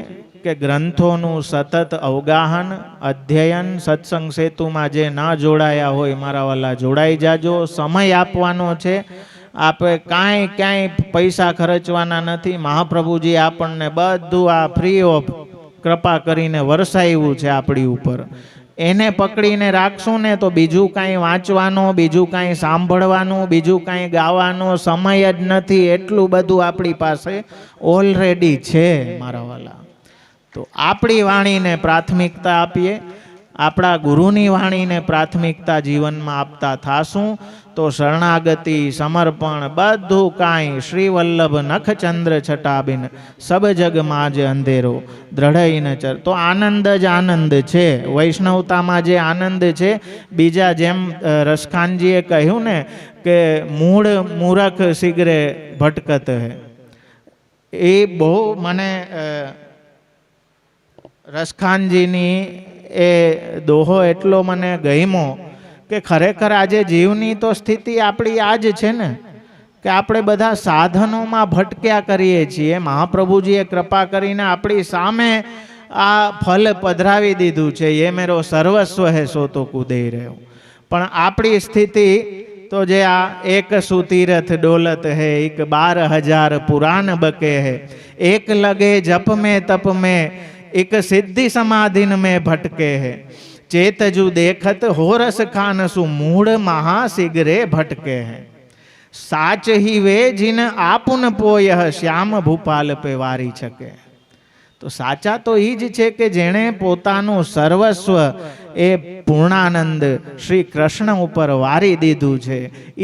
કે ગ્રંથોનું સતત અવગાહન, અધ્યયન. સત્સંગ સેતુમાં જે ના જોડાયા હોય મારા વાલા જોડાઈ જાજો. સમય આપવાનો છે, આપણે ક્યાંય પૈસા ખર્ચવાના નથી. મહાપ્રભુજી આપણને બધું આ ફ્રી ઓફ કૃપા કરીને વરસાવ્યું છે આપણી ઉપર. એને પકડીને રાખશું ને તો બીજું કાંઈ વાંચવાનો, બીજું કાંઈ સાંભળવાનું, બીજું કાંઈ ગાવાનો સમય જ નથી. એટલું બધું આપણી પાસે ઓલરેડી છે મારા વાલા. તો આપણી વાણીને પ્રાથમિકતા આપીએ આપણા ગુરુની વાણીને પ્રાથમિકતા જીવનમાં આપતા થાશું તો શરણાગતિ, સમર્પણ બધું કાંઈ શ્રી વલ્લભ નખચંદ્ર છટાબિન સબ જગમાં જ અંધેરો દ્રઢઈ ન ચર. તો આનંદ જ આનંદ છે. વૈષ્ણવતામાં જે આનંદ છે, બીજા જેમ રસખાનજીએ કહ્યું ને કે મૂળ મૂરખ શીઘ્રે ભટકત હે, એ બહુ મને રસખાનજીની એ દોહો એટલો મને ગમ્યો કે ખરેખર આજે જીવની તો સ્થિતિ આપણી આ જ છે ને, કે આપણે બધા સાધનોમાં ભટક્યા કરીએ છીએ. મહાપ્રભુજીએ કૃપા કરીને આપણી સામે આ ફલ પધરાવી દીધું છે. એ મેરો સર્વસ્વ હે સો તો કૂદે રહ્યો. પણ આપણી સ્થિતિ તો જે આ એક સુતીરથ ડોલત હે, એક 12,000 પુરાણ બકે હે, એક લગે જપ में तप में एक सिद्धि समाधिन में भटके है, चेतजु देखत हो रस खान सु मूढ़ महासिगरे भटके हैं, साच ही वे जिन आपुन पोयह श्याम भूपाल पे वारी छके. તો સાચા તો એ જ છે કે જેણે પોતાનું સર્વસ્વ એ પૂર્ણાનંદ શ્રી કૃષ્ણ ઉપર વારી દીધું છે,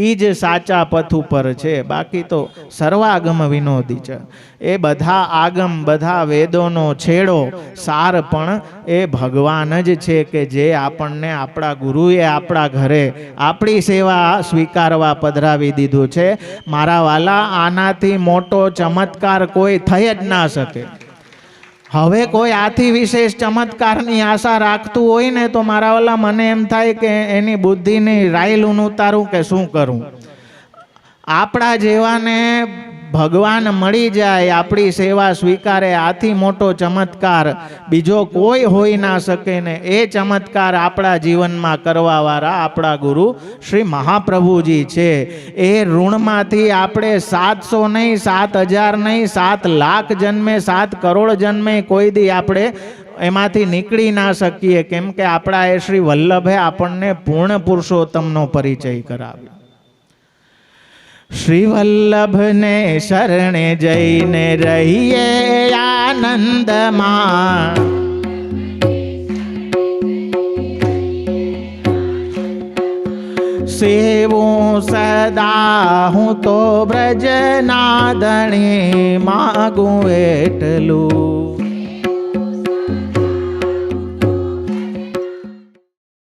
એ જ સાચા પથ ઉપર છે. બાકી તો સર્વાગમ વિનોદી છે. એ બધા આગમ, બધા વેદોનો છેડો સાર પણ એ ભગવાન જ છે, કે જે આપણને આપણા ગુરુએ આપણા ઘરે આપણી સેવા સ્વીકારવા પધરાવી દીધું છે. મારા વાલા, આનાથી મોટો ચમત્કાર કોઈ થઈ જ ના શકે. હવે કોઈ આથી વિશેષ ચમત્કારની આશા રાખતું હોય ને તો મારા વાલા મને એમ થાય કે એની બુદ્ધિની રાયલું ઉતારું કે શું કરું. આપણા જેવાને ભગવાન મળી જાય, આપણી સેવા સ્વીકારે, આથી મોટો ચમત્કાર બીજો કોઈ હોઈ ના શકે ને. એ ચમત્કાર આપણા જીવનમાં કરવાવાળા આપણા ગુરુ શ્રી મહાપ્રભુજી છે. એ ઋણમાંથી આપણે 700 નહીં, 7,000 નહીં, 7 લાખ જન્મે, 7 કરોડ જન્મે કોઈ દી આપણે એમાંથી નીકળી ના શકીએ. કેમ કે આપણા એ શ્રી વલ્લભે આપણને પૂર્ણ પુરુષોત્તમનો પરિચય કરાવ્યો. શ્રી વલ્લભને શરણે જઈને રહીએ આનંદમાં, સેવું સદા હું તો બ્રજનાદણી માગું એટલું.